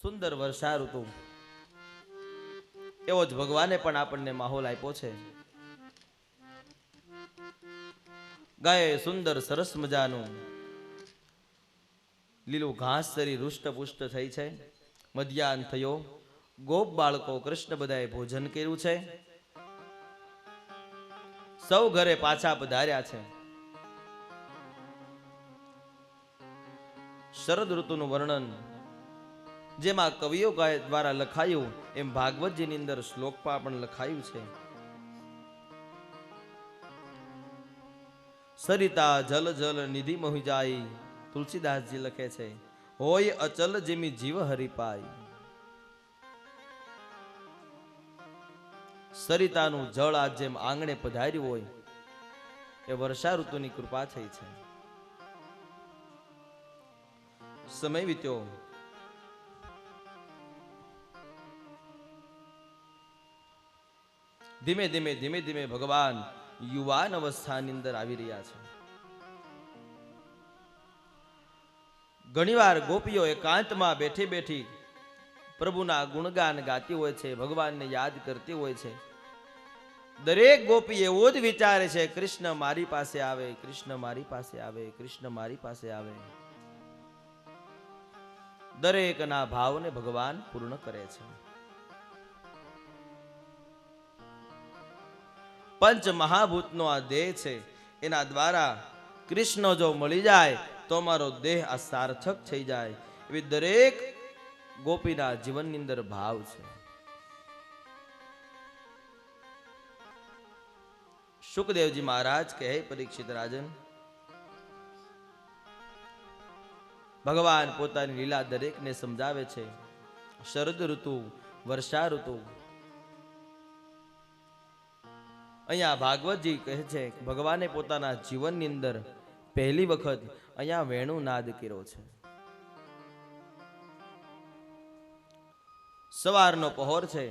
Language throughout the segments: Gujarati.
સુંદર વર્ષા ઋતુ એવો જ ભગવાને પણ આપણને માહોલ આપ્યો છે. ગાય સુંદર સરસ મજાનું લીલું ઘાસ સરી રૂષ્ટપુષ્ટ થઈ છે. મધ્યાહન થયો, ગોપ બાળકો કૃષ્ણ બધાએ ભોજન કર્યું છે. સૌ ઘરે પાછા પધાર્યા છે. શરદ ઋતુનું વર્ણન જેમાં કવિઓ દ્વારા લખાયું એમ ભાગવતજીની અંદર શ્લોકમાં પણ લખાયું છે. સરિતા જલ જલ નિધિ મોહી જાય, તુલસીદાસજી લખે છે, હોય અચલ જેમી જીવ હરિપાય. સરિતાનું જળ આજ જેમ આંગણે પધાર્યું હોય એ વર્ષા ઋતુની કૃપા થઈ છે. સમય વીત્યો, ધીમે ધીમે ધીમે ધીમે ભગવાન યુવાન અવસ્થાની અંદર આવી રહ્યા છે. ઘણીવાર ગોપીઓ એકાંતમાં બેઠી બેઠી પ્રભુના ગુણગાન ગાતી હોય છે, ભગવાનને યાદ કરતી હોય છે. દરેક ગોપી એવો જ વિચારે છે, કૃષ્ણ મારી પાસે આવે, કૃષ્ણ મારી પાસે આવે, કૃષ્ણ મારી પાસે આવે. દરેકના ભાવને ભગવાન પૂર્ણ કરે છે. પંચ મહાભૂતનો આ દેહ છે, એના દ્વારા કૃષ્ણ જો મળી જાય તો મારો દેહ આ સાર્થક થઈ જાય, એવી દરેક ગોપીના જીવનની અંદર ભાવ છે. શુકદેવજી મહારાજ કહે, પરીક્ષિત રાજન, ભગવાન પોતાની લીલા દરેકને સમજાવે છે. શરદ ઋતુ, વર્ષા ઋતુ. અહીંયા ભાગવતજી કહે છે કે ભગવાને પોતાના જીવનની અંદર પહેલી વખત અહીંયા વેણુ નાદ કર્યો છે. સવારનો પહોર છે.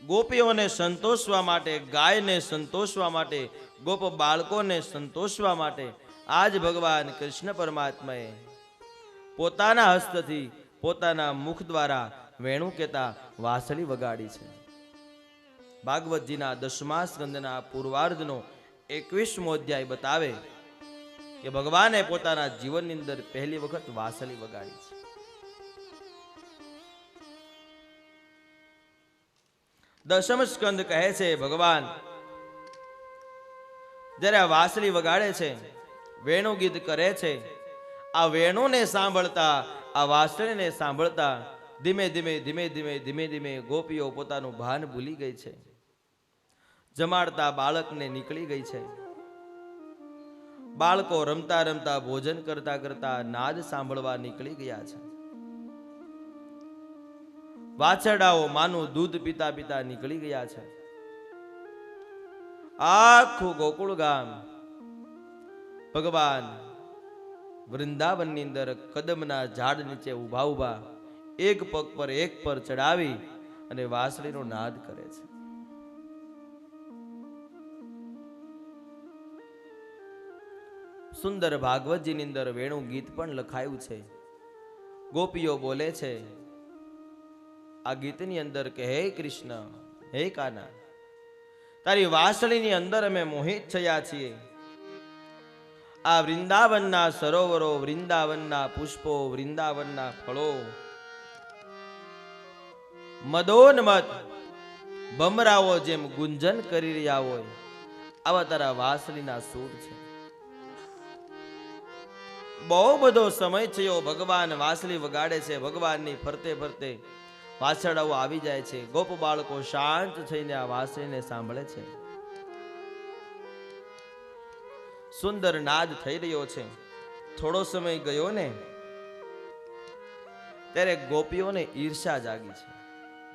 ગોપીઓને સંતોષવા માટે, ગાયને સંતોષવા માટે, ગોપ બાળકોને સંતોષવા માટે આજ ભગવાન કૃષ્ણ પરમાત્માએ પોતાના હસ્તથી, પોતાના મુખ દ્વારા વેણુ કહેતા વાંસળી વગાડી છે. ભાગવતજીના 10મા સ્કંદના પૂર્વાર્ધનો 21મો અધ્યાય બતાવે કે ભગવાને પોતાના જીવનની અંદર પહેલી વખત વાંસળી વગાડી છે. દશમ સ્કંદ કહે છે, ભગવાન જ્યારે આ વાંસળી વગાડે છે, વેણુ ગીત કરે છે, આ વેણુને સાંભળતા, આ વાંસળીને સાંભળતા ધીમે ધીમે ધીમે ધીમે ધીમે ધીમે ગોપીઓ પોતાનું ભાન ભૂલી ગઈ છે. જમાડતા બાળકને નીકળી ગઈ છે. બાળકો રમતા રમતા, ભોજન કરતા કરતા નાદ સાંભળવા નીકળી ગયા છે. વાછરડાઓ માનું દૂધ પીતા પીતા નીકળી ગયા છે. આખું ગોકુળ ગામ ભગવાન વૃંદાવનની અંદર કદમના ઝાડ નીચે ઉભા ઉભા એક પગ પર એક પર ચડાવી અને વાંસળીનો નાદ કરે છે. સુંદર ભાગવતજીની અંદર વેણુ ગીત પણ લખાયું છે. ગોપીઓ બોલે છે આ ગીતની અંદર કે હે કૃષ્ણ, હે કાના, તારી વાંસળીની અંદર અમે મોહિત થયા છીએ. આ વૃંદાવનના સરોવરો, વૃંદાવનના પુષ્પો, વૃંદાવનના ફળો મદોન્મત ભમરાઓ જેમ ગુંજન કરી રહ્યા હોય આવા તારા વાંસળીના સૂર છે. બહુ બધો સમય થયો ભગવાન વાંસળી વગાડે છે. ભગવાનની ફરતે ફરતે વાછરડાઓ આવી જાય છે. ગોપ બાળકો શાંત થઈને આ વાંસળીને સાંભળે છે. સુંદર નાદ થઈ રહ્યો છે. થોડો સમય ગયો ને ત્યારે ગોપીઓને ઈર્ષા જાગી છે.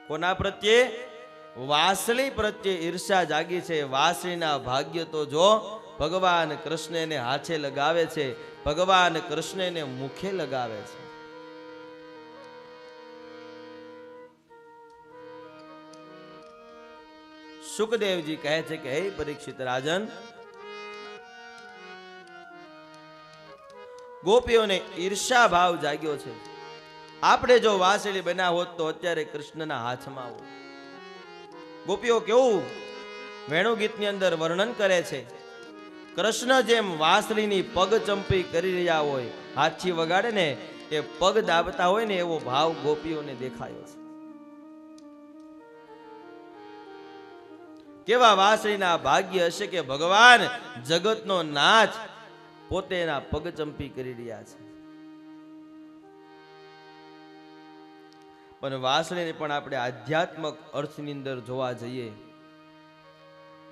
કોના પ્રત્યે? વાંસળી પ્રત્યે ઈર્ષા જાગી છે. વાંસળીના ભાગ્ય તો જો ભગવાન કૃષ્ણને હાથે લગાવે છે, ભગવાન કૃષ્ણને મુખે લગાવે છે. શુકદેવજી કહે છે કે હે પરીક્ષિત રાજન, ગોપીઓને ઈર્ષા ભાવ જાગ્યો છે. આપણે જો વાંસળી બન્યા હોત તો અત્યારે કૃષ્ણના હાથમાં હોત. ગોપીઓ કેવું વેણુ ગીતની અંદર વર્ણન કરે છે. કૃષ્ણ જેમ વાંસળીની પગ ચંપી કરી રહ્યા હોય, હાથથી વગાડે ને એ પગ દાબતા હોય ને એવો ભાવ ગોપીઓને દેખાયો છે. કેવા વાંસળીના ભાગ્ય હશે કે ભગવાન જગતનો નાથ પોતે એના પગ ચંપી કરી રહ્યા છે. પણ વાંસળીને પણ આપણે આધ્યાત્મક અર્થની અંદર જોવા જઈએ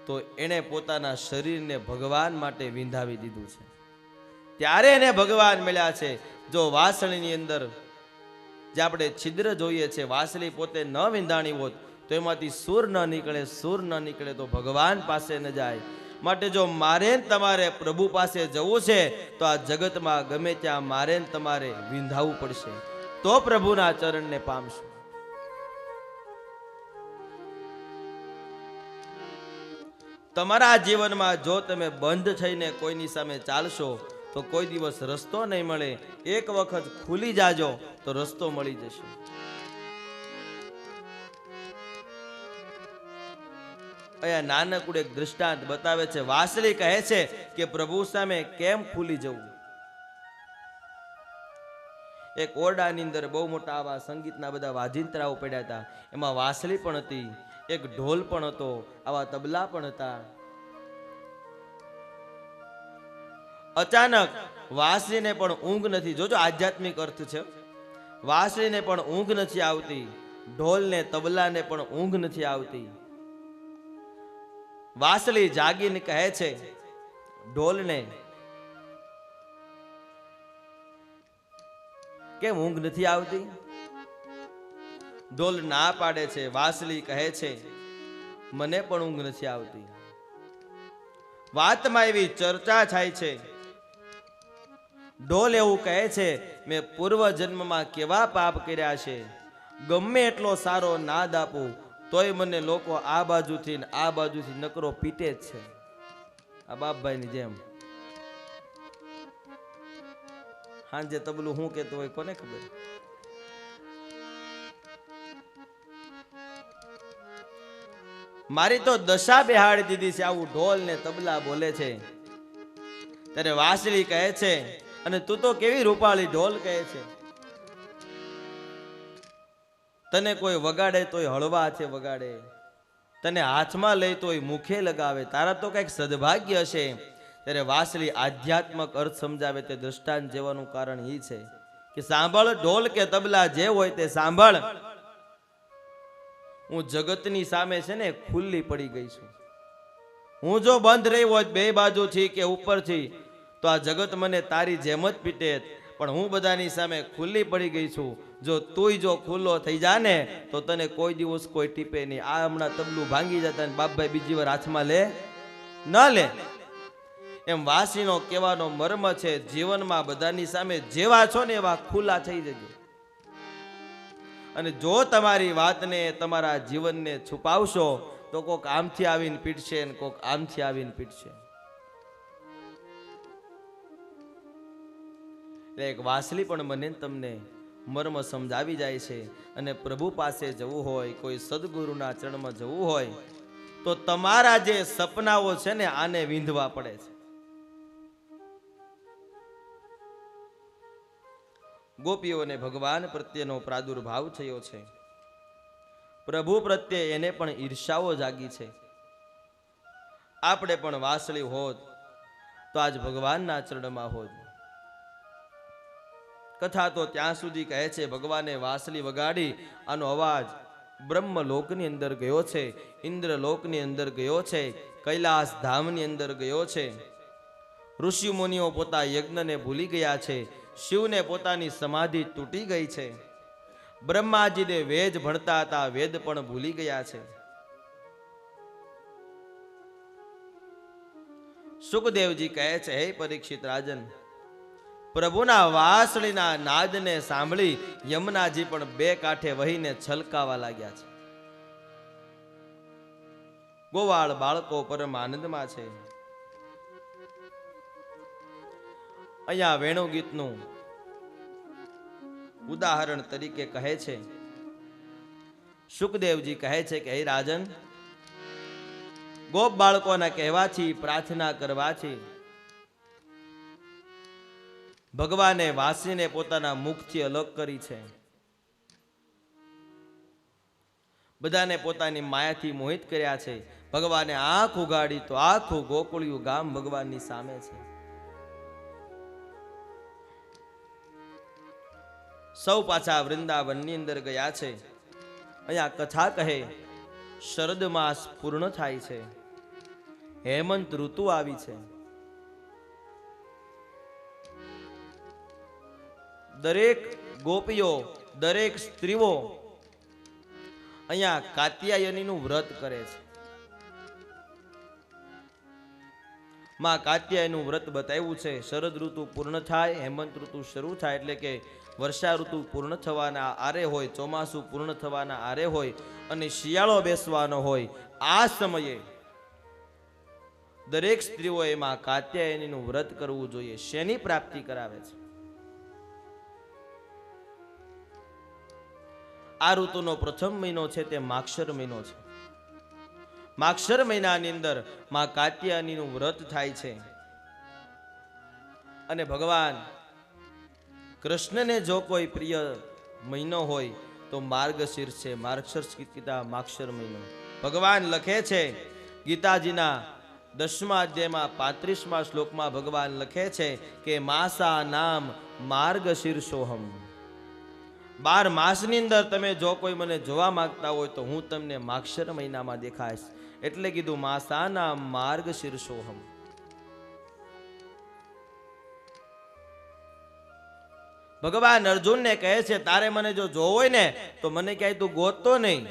તો એને પોતાના શરીરને ભગવાન માટે વિંધાવી દીધું છે. ત્યારે એને ભગવાન મળ્યા છે. જો વાંસળીની અંદર જે આપણે છિદ્ર જોઈએ છે, વાંસળી પોતે ન વિંધાણી હોત તો એમાંથી સૂર ન નીકળે, સૂર ન નીકળે તો ભગવાન પાસે ન જાય. માટે જો મારે તમારે પ્રભુ પાસે જવું છે તો આ જગતમાં ગમે ત્યાં મારે તમારે વિંધાવવું પડશે, તો પ્રભુના ચરણને પામશું. તમારા જીવનમાં જો તમે બંધ થઈને કોઈની સામે ચાલશો તો કોઈ દિવસ રસ્તો નહીં મળે. એક વખત ખુલી જાજો તો રસ્તો મળી જશે. અહીંયા નાનકડું એક દૃષ્ટાંત બતાવે છે. વાંસળી કહે છે કે પ્રભુ સામે કેમ ખુલી જવું. એક ઓરડાની અંદર બહુ મોટા આવા સંગીતના બધા વાજિંત્રાઓ પડ્યા હતા. એમાં વાંસળી પણ હતી, એક ઢોલ પણ હતો, આવા તબલા પણ હતા. અચાનક વાંસળીને પણ ઊંઘ નથી. જોજો આધ્યાત્મિક અર્થ છે. વાંસળીને પણ ઊંઘ નથી આવતી, ઢોલને તબલાને પણ ઊંઘ નથી આવતી. વાંસળી જાગીને કહે છે ઢોલને, કેમ ઊંઘ નથી આવતી? ઢોલ ના પાડે છે. વાંસળી કહે છે મને પણ ઊંઘ નથી આવતી. વાતમાં એવી ચર્ચા થાય છે. ઢોલ એવું કહે છે મેં પૂર્વ જન્મમાં કેવા પાપ કર્યા છે, ગમે એટલો સારો નાદ આપું તોય મને લોકો આ બાજુથી ને આ બાજુથી નકરો પીટે જ છે. આ બાપભાઈની જેમ. હાંજે તબલું હું કેતો હોય કોને ખબર. મારી તો દશા બેહાડી દીધી છે. આવું ઢોલ ને તબલા બોલે છે. ત્યારે વાંસળી કહે છે અને તું તો કેવી રૂપાળી ઢોલ કહે છે. તને કોઈ વગાડે તોય હળવા હાથે વગાડે, તને હાથમાં લઈ તોય મુખે લગાવે, તારા તો કઈક સદભાગ્ય હશે. ત્યારે વાંસળી આધ્યાત્મક અર્થ સમજાવે તે દ્રષ્ટાંત જેવાનું કારણ એ છે કે સાંભળ ઢોલ કે તબલા જે હોય તે સાંભળ. હું જગતની સામે છે ને ખુલ્લી પડી ગઈ છું. હું જો બંધ રહી હોત બે બાજુથી કે ઉપરથી તો આ જગત મને તારી જેમ જ પીટે. પણ હું બધાની સામે ખુલ્લી પડી ગઈ છું. જો તુંય જો ખુલ્લો થઈ જા ને તો તને કોઈ દિવસ કોઈ ટીપે નહીં. આ હમણાં તબલું ભાંગી જતા ને બાપભાઈ બીજી વાર હાથમાં લે ન લે. એમ વાંસળીનો કહેવાનો મર્મ છે જીવનમાં બધાની સામે જેવા છો ને એવા ખુલ્લા થઈ જજો. અને જો તમારી વાતને તમારા જીવનને છુપાવશો તો કોક આમથી આવીને પીટશે ને કોક આમથી આવીને પીટશે. એક વાંસળી પણ મને તમને મર્મ સમજાવી જાય છે. અને પ્રભુ પાસે જવું હોય, કોઈ સદગુરુના ચરણમાં જવું હોય તો તમારા જે સપનાઓ છે ને આને વિંધવા પડે છે. ગોપીઓને ભગવાન પ્રત્યેનો પ્રાદુર્ભાવ થયો છે. પ્રભુ પ્રત્યે એને પણ ઈર્ષાઓ જાગી છે. આપણે પણ વાંસળી હોત તો આજ ભગવાનના ચરણમાં હોત. કથા તો ત્યાં સુધી કહે છે ભગવાને વાંસળી વગાડી આનો અવાજ બ્રહ્મલોકની અંદર ગયો છે, ઇન્દ્રલોકની અંદર ગયો છે, કૈલાસ ધામની અંદર ગયો છે. ઋષિ મુનિઓ પોતા યજ્ઞને ભૂલી ગયા છે. શિવને પોતાની સમાધિ તૂટી ગઈ છે. બ્રહ્માજીને વેદ ભણતા હતા, વેદ પણ ભૂલી ગયા છે. સુખદેવજી કહે છે હે પરીક્ષિત રાજન, પ્રભુના વાંસળીના નાદને સાંભળી યમુનાજી પણ બે કાંઠે વહીને છલકાવા લાગ્યા છે. ગોવાળ બાળકો પરમ આનંદમાં છે. અહીંયા વેણુ ગીતનું ઉદાહરણ તરીકે કહે છે, સુખદેવજી કહે છે કે હે રાજન, ગોપ બાળકોના કહેવાથી, પ્રાર્થના કરવાથી ભગવાને વાસીને પોતાના મુખથી અલગ કરી છે. બધાને પોતાની માયાથી મોહિત કર્યા છે. ભગવાને આંખ ઉગાડી તો આખું ગોકુળિયું ગામ ભગવાનની સામે છે. સૌ પાછા વૃંદાવનની અંદર ગયા છે. અહીંયા કથા કહે, શરદ માસ પૂર્ણ થાય છે, હેમંત ઋતુ આવી છે. દરેક ગોપીઓ, દરેક સ્ત્રીઓ અહીંયા કાત્યાયનીનું વ્રત કરે છે. માં કાત્યાયનનું વ્રત બતાવ્યું છે. શરદ ઋતુ પૂર્ણ થાય, હેમંત ઋતુ શરૂ થાય, એટલે કે વર્ષા ઋતુ પૂર્ણ થવાના આરે હોય, ચોમાસું પૂર્ણ થવાના આરે હોય અને શિયાળો બેસવાનો હોય, આ સમયે દરેક સ્ત્રીઓએ માં કાત્યાયનીનું વ્રત કરવું જોઈએ. શેની પ્રાપ્તિ કરાવે છે? આ ઋતુનો પ્રથમ મહિનો છે તે માગશર મહિનો છે. માગશર મહિનાની અંદર માં કાત્યાયનીનું વ્રત થાય છે. અને ભગવાન કૃષ્ણને જો કોઈ પ્રિય મહિનો હોય તો માર્ગશીર્ષ છે. માર્ગશીર્ષ ગીતા માગશર મહિનો. ભગવાન લખે છે ગીતાજીના 10મા અધ્યાયમાં 35મા શ્લોકમાં ભગવાન લખે છે કે માસા નામ માર્ગશીર્ષોહમ. 12 માસની અંદર તમે જો કોઈ મને જોવા માંગતા હોય તો હું તમને માગશર મહિનામાં દેખાઈશ. એટલે કીધું માસાના માર્ગશીર્ષોહમ. ભગવાન અર્જુનને કહે છે તારે મને જો જોવો હોય ને તો મને ક્યાંય તું ગોતતો નહીં.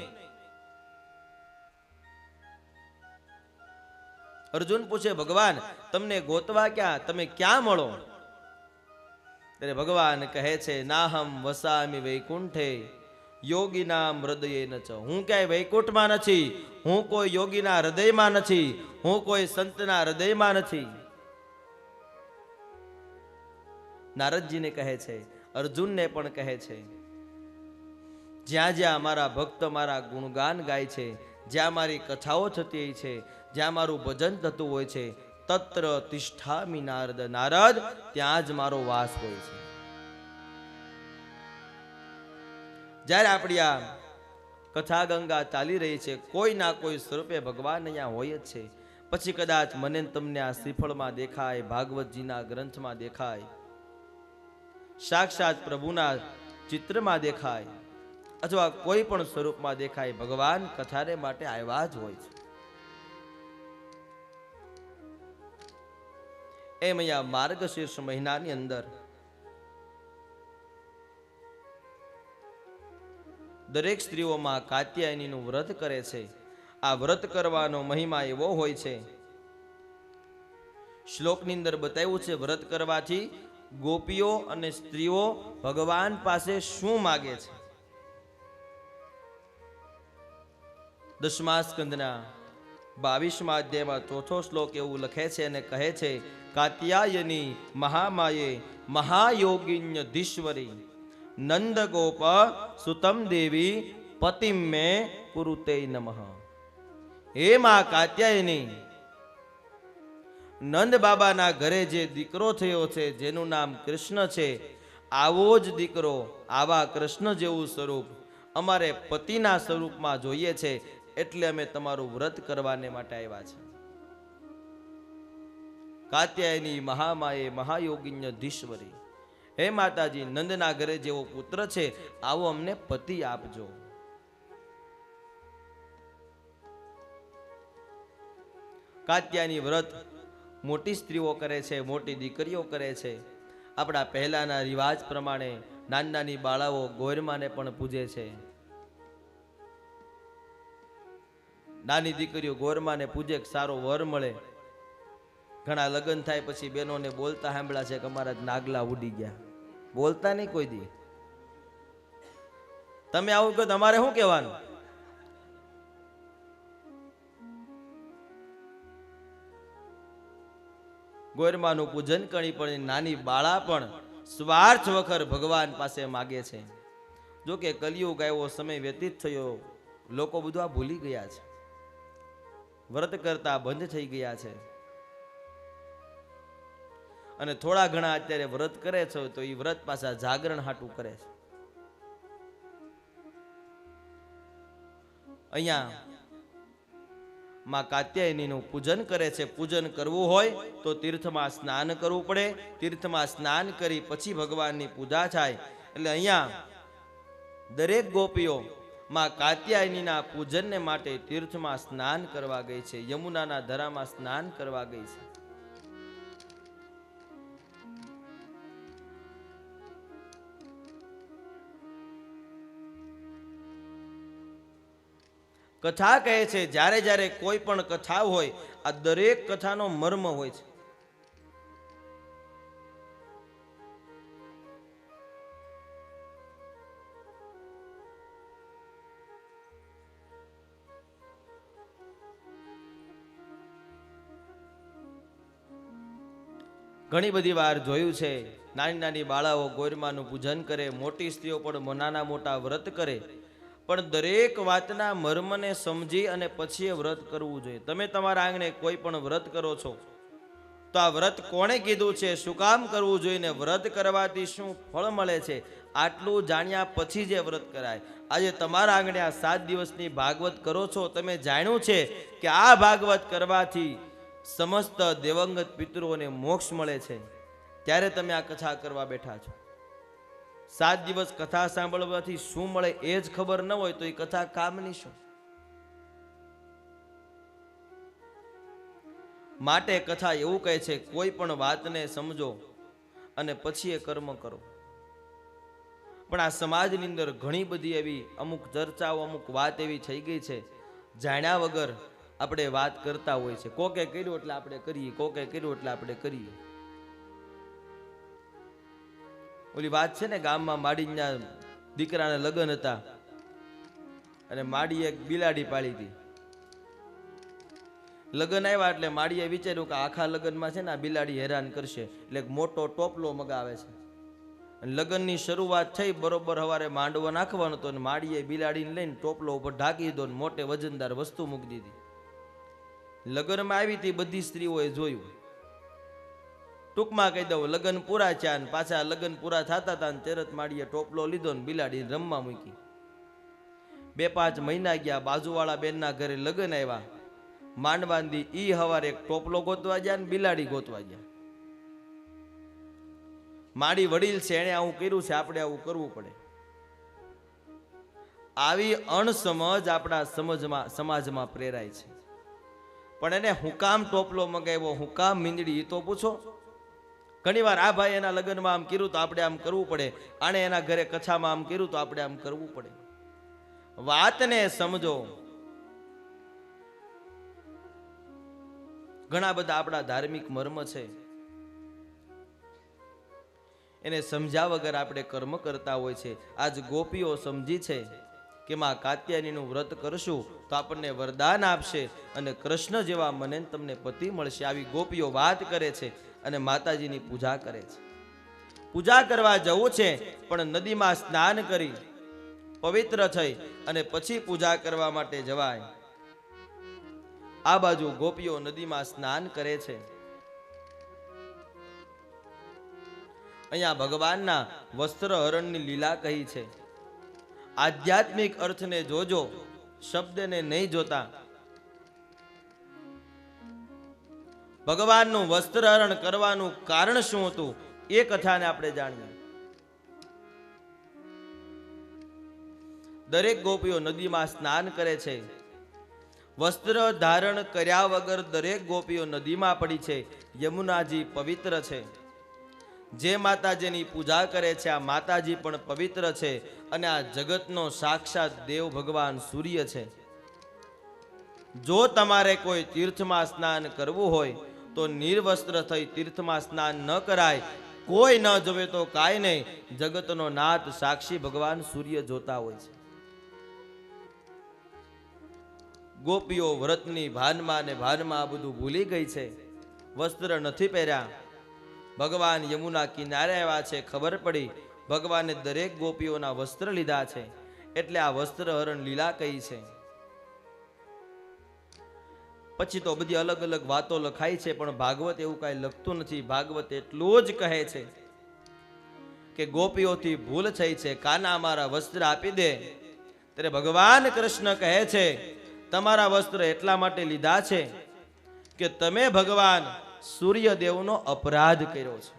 અર્જુન પૂછે ભગવાન તમને ગોતવા ક્યાં, તમે ક્યાં મળો? ત્યારે ભગવાન કહે છે નાહમ વસામી વૈકુંઠે યોગીના હૃદયે ન ચ. હું ક્યાંય વૈકુંઠમાં નથી, હું કોઈ યોગીના હૃદયમાં નથી, હું કોઈ સંતના હૃદયમાં નથી. નારદજીને કહે છે, અર્જુનને પણ કહે છે, જ્યાં જ્યાં મારા ભક્ત મારા ગુણગાન ગાય છે, જ્યાં મારી કથાઓ થતી હોય છે, જ્યાં મારું ભજન થતું હોય છે, તત્ર તિષ્ઠામિ નારદ. નારદ ત્યાં જ મારો વાસ હોય છે. જ્યારે આપણી આ કથા ગંગા ચાલી રહી છે, કોઈ ના કોઈ સ્વરૂપે ભગવાન અહીંયા હોય જ છે. પછી કદાચ મને તમને આ શ્રીફળમાં દેખાય, ભાગવતજીના ગ્રંથમાં દેખાય, સાક્ષાત પ્રભુના ચિત્રમાં દેખાય, અથવા કોઈ પણ સ્વરૂપમાં દેખાય, ભગવાન કથાને માટે આવ્યા જ હોય છે. એમ અહીંયા માર્ગશીર્ષ મહિનાની અંદર દરેક સ્ત્રીઓમાં કાત્યાયનીનું વ્રત કરે છે. આ વ્રત કરવાનો મહિમા એવો હોય છે, શ્લોકની અંદર બતાવ્યું છે વ્રત કરવાથી ગોપીઓ અને સ્ત્રીઓ ભગવાન પાસે શું માગે છે. 10મા સ્કંદના 22મા અધ્યાયમાં 4થો શ્લોક એવું લખે છે અને કહે છે કાત્યાયની મહામાયે મહાયોગિન્ય ધીશ્વરી નંદ ગોપ સુતમ દેવી પતિમ મે કુરુતે નમઃ. હે મા કાત્યાયની, નંદ બાબાના ઘરે જે દીકરો થયો છે જેનું નામ કૃષ્ણ છે, આવો જ દીકરો, આવા કૃષ્ણ જેવું સ્વરૂપ અમારે પતિના સ્વરૂપમાં જોઈએ છે, એટલે અમે તમારું વ્રત કરવાને માટે આવ્યા છે. કાત્યાયની મહામાયે મહાયોગિન્ય ધીશ્વરી, હે માતાજી, નંદના ઘરે જેવો પુત્ર છે આવો અમને પતિ આપજો. કાત્યાયની વ્રત મોટી સ્ત્રીઓ કરે છે, મોટી દીકરીઓ કરે છે. આપણા પહેલાના રિવાજ પ્રમાણે નાની બાળાઓ ગોરમાને પણ પૂજે છે. નાની દીકરીઓ ગોરમાને પૂજે, સારો વર મળે. ઘણા લગ્ન થાય પછી બહેનોને બોલતા સાંભળ્યા છે કે અમારા નાગલા ઉડી ગયા. બોલતા નહીં કોઈ દી. તમે આવું કહો તમારે શું કહેવાનું? ગોરમાનું પૂજન કરી પણ નાની બાળા પણ સ્વાર્થ વખર ભગવાન પાસે માગે છે. જો કે કલિયુગ આવ્યો, સમય વ્યતીત થયો, લોકો બધું આ ભૂલી ગયા છે, વ્રત કરતા બંધ થઈ ગયા છે. અને થોડા ઘણા અત્યારે વ્રત કરે છે તો એ વ્રત પાછા જાગરણ હાટું કરે છે. અહીંયા માં કાત્યાયનીનું પૂજન કરે છે. પૂજન કરવું હોય તો તીર્થમાં સ્નાન કરવું પડે. તીર્થમાં સ્નાન કરી પછી ભગવાનની પૂજા થાય. એટલે અહીંયા દરેક ગોપીઓ માં કાત્યાયનીના પૂજનને માટે તીર્થમાં સ્નાન કરવા ગઈ છે, યમુનાના ધરામાં સ્નાન કરવા ગઈ છે. કથા કહે છે જ્યારે જ્યારે કોઈ પણ કથા હોય, આ દરેક કથાનો મર્મ હોય છે. ઘણી બધી વાર જોયું છે, નાની નાની બાળાઓ ગોરમાનું પૂજન કરે, મોટી સ્ત્રીઓ પણ નાના મોટા વ્રત કરે, પણ દરેક વાતના મર્મને સમજી અને પછી વ્રત કરવું જોઈએ. તમે તમારા આંગણે કોઈ પણ વ્રત કરો છો તો આ વ્રત કોણે કીધું છે, શું કામ કરવું જોઈએ ને વ્રત કરવાથી શું ફળ મળે છે, આટલું જાણ્યા પછી જે વ્રત કરાય. આજે તમારા આંગણે આ 7 દિવસની ભાગવત કરો છો, તમે જાણ્યું છે કે આ ભાગવત કરવાથી સમસ્ત દેવંગત પિતૃઓને મોક્ષ મળે છે, ત્યારે તમે આ કથા કરવા બેઠા છો. 7 દિવસ કથા સાંભળવાથી શું મળે એ જ ખબર ન હોય તો એ કથા કામની શું? માટે કથા એવું કહે છે, કોઈ પણ વાતને સમજો અને પછી એ કર્મ કરો. પણ આ સમાજની અંદર ઘણી બધી એવી અમુક ચર્ચાઓ, અમુક વાત એવી થઈ ગઈ છે, જાણ્યા વગર આપણે વાત કરતા હોય છે. કોકે કર્યું એટલે આપણે કરીએ, કોકે કર્યું એટલે આપણે કરીએ. ઓલી વાત છે ને, ગામમાં માડીના દીકરાના લગ્ન હતા અને માડીએ એક બિલાડી પાળી હતી. લગ્ન આવ્યા એટલે માડીએ વિચાર્યું કે આખા લગ્નમાં છે ને આ બિલાડી હેરાન કરશે, એટલે એક મોટો ટોપલો મગાવે છે. અને લગ્નની શરૂઆત થઈ, બરોબર સવારે માંડવો નાખવાનો હતો અને માડીએ બિલાડીને લઈને ટોપલો ઉપર ઢાંકી દીધો અને મોટે વજનદાર વસ્તુ મૂકી દીધી. લગ્નમાં આવી હતી, બધી સ્ત્રીઓએ જોયું. ટૂંકમાં કહી દઉં, લગ્ન પૂરા થયા ને પાછા લગ્ન પૂરા થતા હતા ને તરત માડીએ ટોપલો લીધો ને બિલાડી રમવા મૂકી. 2-5 મહિના ગયા, બાજુવાળા બેનના ઘરે લગ્ન આવ્યા. માંડવાંદી ઈ હવારે એક ટોપલો ગોતવા ગયા ને બિલાડી ગોતવા ગયા. માડી વડીલ છે, એને આવું કર્યું છે, આપણે આવું કરવું પડે. આવી અણસમજ આપણા સમાજમાં પ્રેરાય છે. પણ એને હું કામ ટોપલો મગાવ્યો, હું કામ મીંદડી, એ તો પૂછો. ઘણી વાર આ ભાઈ એના લગ્નમાં આમ કર્યું તો આપણે આમ કરવું પડે, આને એના ઘરે કથામાં આમ કર્યું તો આપણે આમ કરવું પડે. વાતને સમજો. ઘણા બધા આપણા ધાર્મિક મર્મ છે, એને સમજ્યા વગર આપણે કર્મ કરતા હોય છે. આજ ગોપીઓ સમજી છે કે માં કાત્યાયનીનું વ્રત કરશું તો આપણને વરદાન આપશે અને કૃષ્ણ જેવા મને તમને પતિ મળશે. આવી ગોપીઓ વાત કરે છે અને માતાજીની પૂજા કરે છે. પૂજા કરવા જવું છે પણ નદીમાં સ્નાન કરી પવિત્ર થઈ અને પછી પૂજા કરવા માટે જવાય. આ બાજુ ગોપીઓ નદીમાં સ્નાન કરે છે. અહીંયા ભગવાનના વસ્ત્ર હરણની લીલા કહી છે. આધ્યાત્મિક અર્થને જોજો, શબ્દને નહીં જોતા. ભગવાનનું વસ્ત્રહરણ કરવાનું કારણ શું હતું એ કથાને આપણે જાણીએ. દરેક ગોપીઓ નદીમાં સ્નાન કરે છે. વસ્ત્ર ધારણ કર્યા વગર દરેક ગોપીઓ નદીમાં પડી છે. યમુનાજી પવિત્ર છે. જે માતાજીની પૂજા કરે છે આ માતાજી પણ પવિત્ર છે અને આ જગતનો સાક્ષાત દેવ ભગવાન સૂર્ય છે. જો તમારે કોઈ તીર્થમાં સ્નાન કરવું હોય તો નિર્વસ્ત્ર થઈ તીર્થમાં સ્નાન ન કરાય. કોઈ ન જોવે તો કાંઈ નહીં, જગતનો નાથ સાક્ષી ભગવાન સૂર્ય જોતા હોય છે. ગોપીઓ વ્રતની ભાનમાં ને ભાનમાં આ બધું ભૂલી ગઈ છે. વસ્ત્ર નથી પહેર્યા. ભગવાન યમુના કિનારે આવ્યા છે, ખબર પડી ભગવાને દરેક ગોપીઓના વસ્ત્ર લીધા છે, એટલે આ વસ્ત્ર હરણ લીલા કહી છે. પછી તો બધી અલગ અલગ વાતો લખાઈ છે, પણ ભાગવત એવું કાંઈ લખતું નથી. ભાગવત એટલું જ કહે છે કે ગોપીઓથી ભૂલ થઈ છે, કાના અમારા વસ્ત્ર આપી દે. ત્યારે ભગવાન કૃષ્ણ કહે છે, તમારા વસ્ત્ર એટલા માટે લીધા છે કે તમે ભગવાન સૂર્યદેવનો અપરાધ કર્યો છે.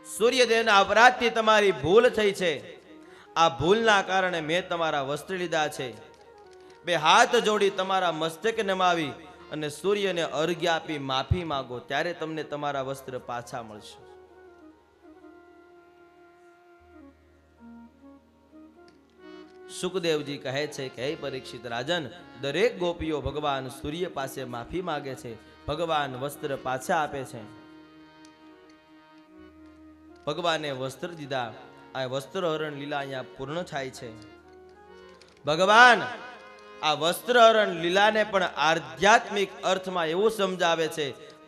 સૂર્યદેવના અપરાધથી તમારી ભૂલ થઈ છે. આ ભૂલના કારણે મેં તમારા વસ્ત્ર લીધા છે. બે હાથ જોડી તમારા મસ્તક નમાવી અને સૂર્યને અર્ઘ્ય આપી માફી માંગો, ત્યારે તમને તમારા વસ્ત્ર પાછા મળશે. સુખદેવજી કહે છે કે હે પરીક્ષિત રાજન, દરેક ગોપીઓ ભગવાન સૂર્ય પાસે માફી માંગે છે, ભગવાન વસ્ત્ર પાછા આપે છે. ભગવાને વસ્ત્ર દીધા. આ વસ્ત્ર હરણ લીલા અહીંયા પૂર્ણ થાય છે. ભગવાન આ વસ્ત્ર હરણ લીલાને પણ આધ્યાત્મિક અર્થમાં એવું સમજાવે છે,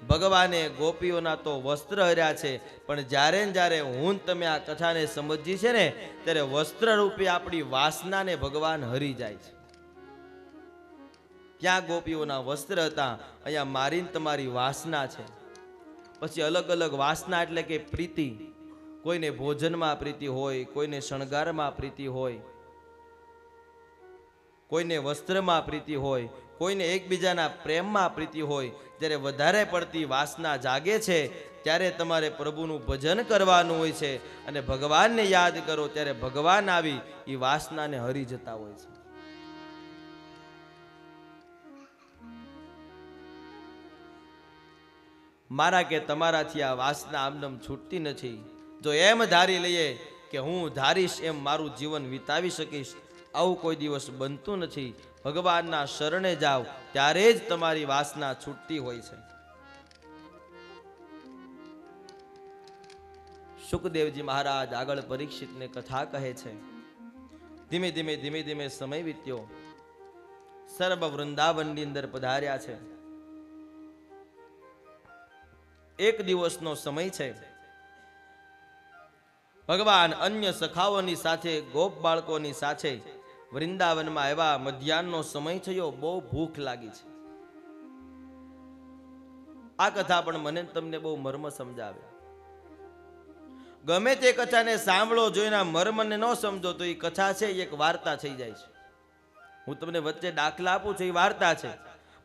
ભગવાને ગોપીઓના તો વસ્ત્ર હર્યા છે, પણ જ્યારે ને જ્યારે હું તમે આ કથાને સમજી છે ને, ત્યારે વસ્ત્ર રૂપે આપણી વાસનાને ભગવાન હરી જાય છે. ત્યાં ગોપીઓના વસ્ત્ર હતા, અહીંયા મારીને તમારી વાસના છે. પછી અલગ અલગ વાસના એટલે કે પ્રીતિ. કોઈને ભોજનમાં પ્રીતિ હોય, કોઈને શણગારમાં પ્રીતિ હોય, કોઈને વસ્ત્રમાં પ્રીતિ હોય, કોઈને એકબીજાના પ્રેમમાં પ્રીતિ હોય. જ્યારે વધારે પડતી વાસના જાગે છે, ત્યારે તમારે પ્રભુનું ભજન કરવાનું હોય છે અને ભગવાનને યાદ કરો, ત્યારે ભગવાન આવી એ વાસનાને હરી જતા હોય છે. મારા કે તમારાથી આ વાસના આમનામ છૂટતી નથી. જો એમ ધારી લઈએ કે હું ધારીશ એમ મારું જીવન વિતાવી શકીશ, આવું કોઈ દિવસ બનતું નથી. ભગવાનના શરણે જાઓ ત્યારે જ તમારી વાસના છૂટતી હોય છે. સુખદેવજી મહારાજ આગળ પરીક્ષિતને કથા કહે છે. ધીમે ધીમે ધીમે ધીમે સમય વીત્યો. સર્વ વૃંદાવનની અંદર પધાર્યા છે. એક દિવસનો સમય છે. ભગવાન અન્ય સખાઓની સાથે, ગોપ બાળકોની સાથે વૃંદાવનમાં આવ્યા. મધ્યાહનનો સમય થયો, બહુ ભૂખ લાગી છે. આ કથા પણ મને તમને બહુ મર્મ સમજાવે. ગમે તે કથાને સાંભળો, જો એના મર્મને ન સમજો તો એ કથા છે એક વાર્તા થઈ જાય છે. હું તમને વચ્ચે દાખલા આપું છું, એ વાર્તા છે,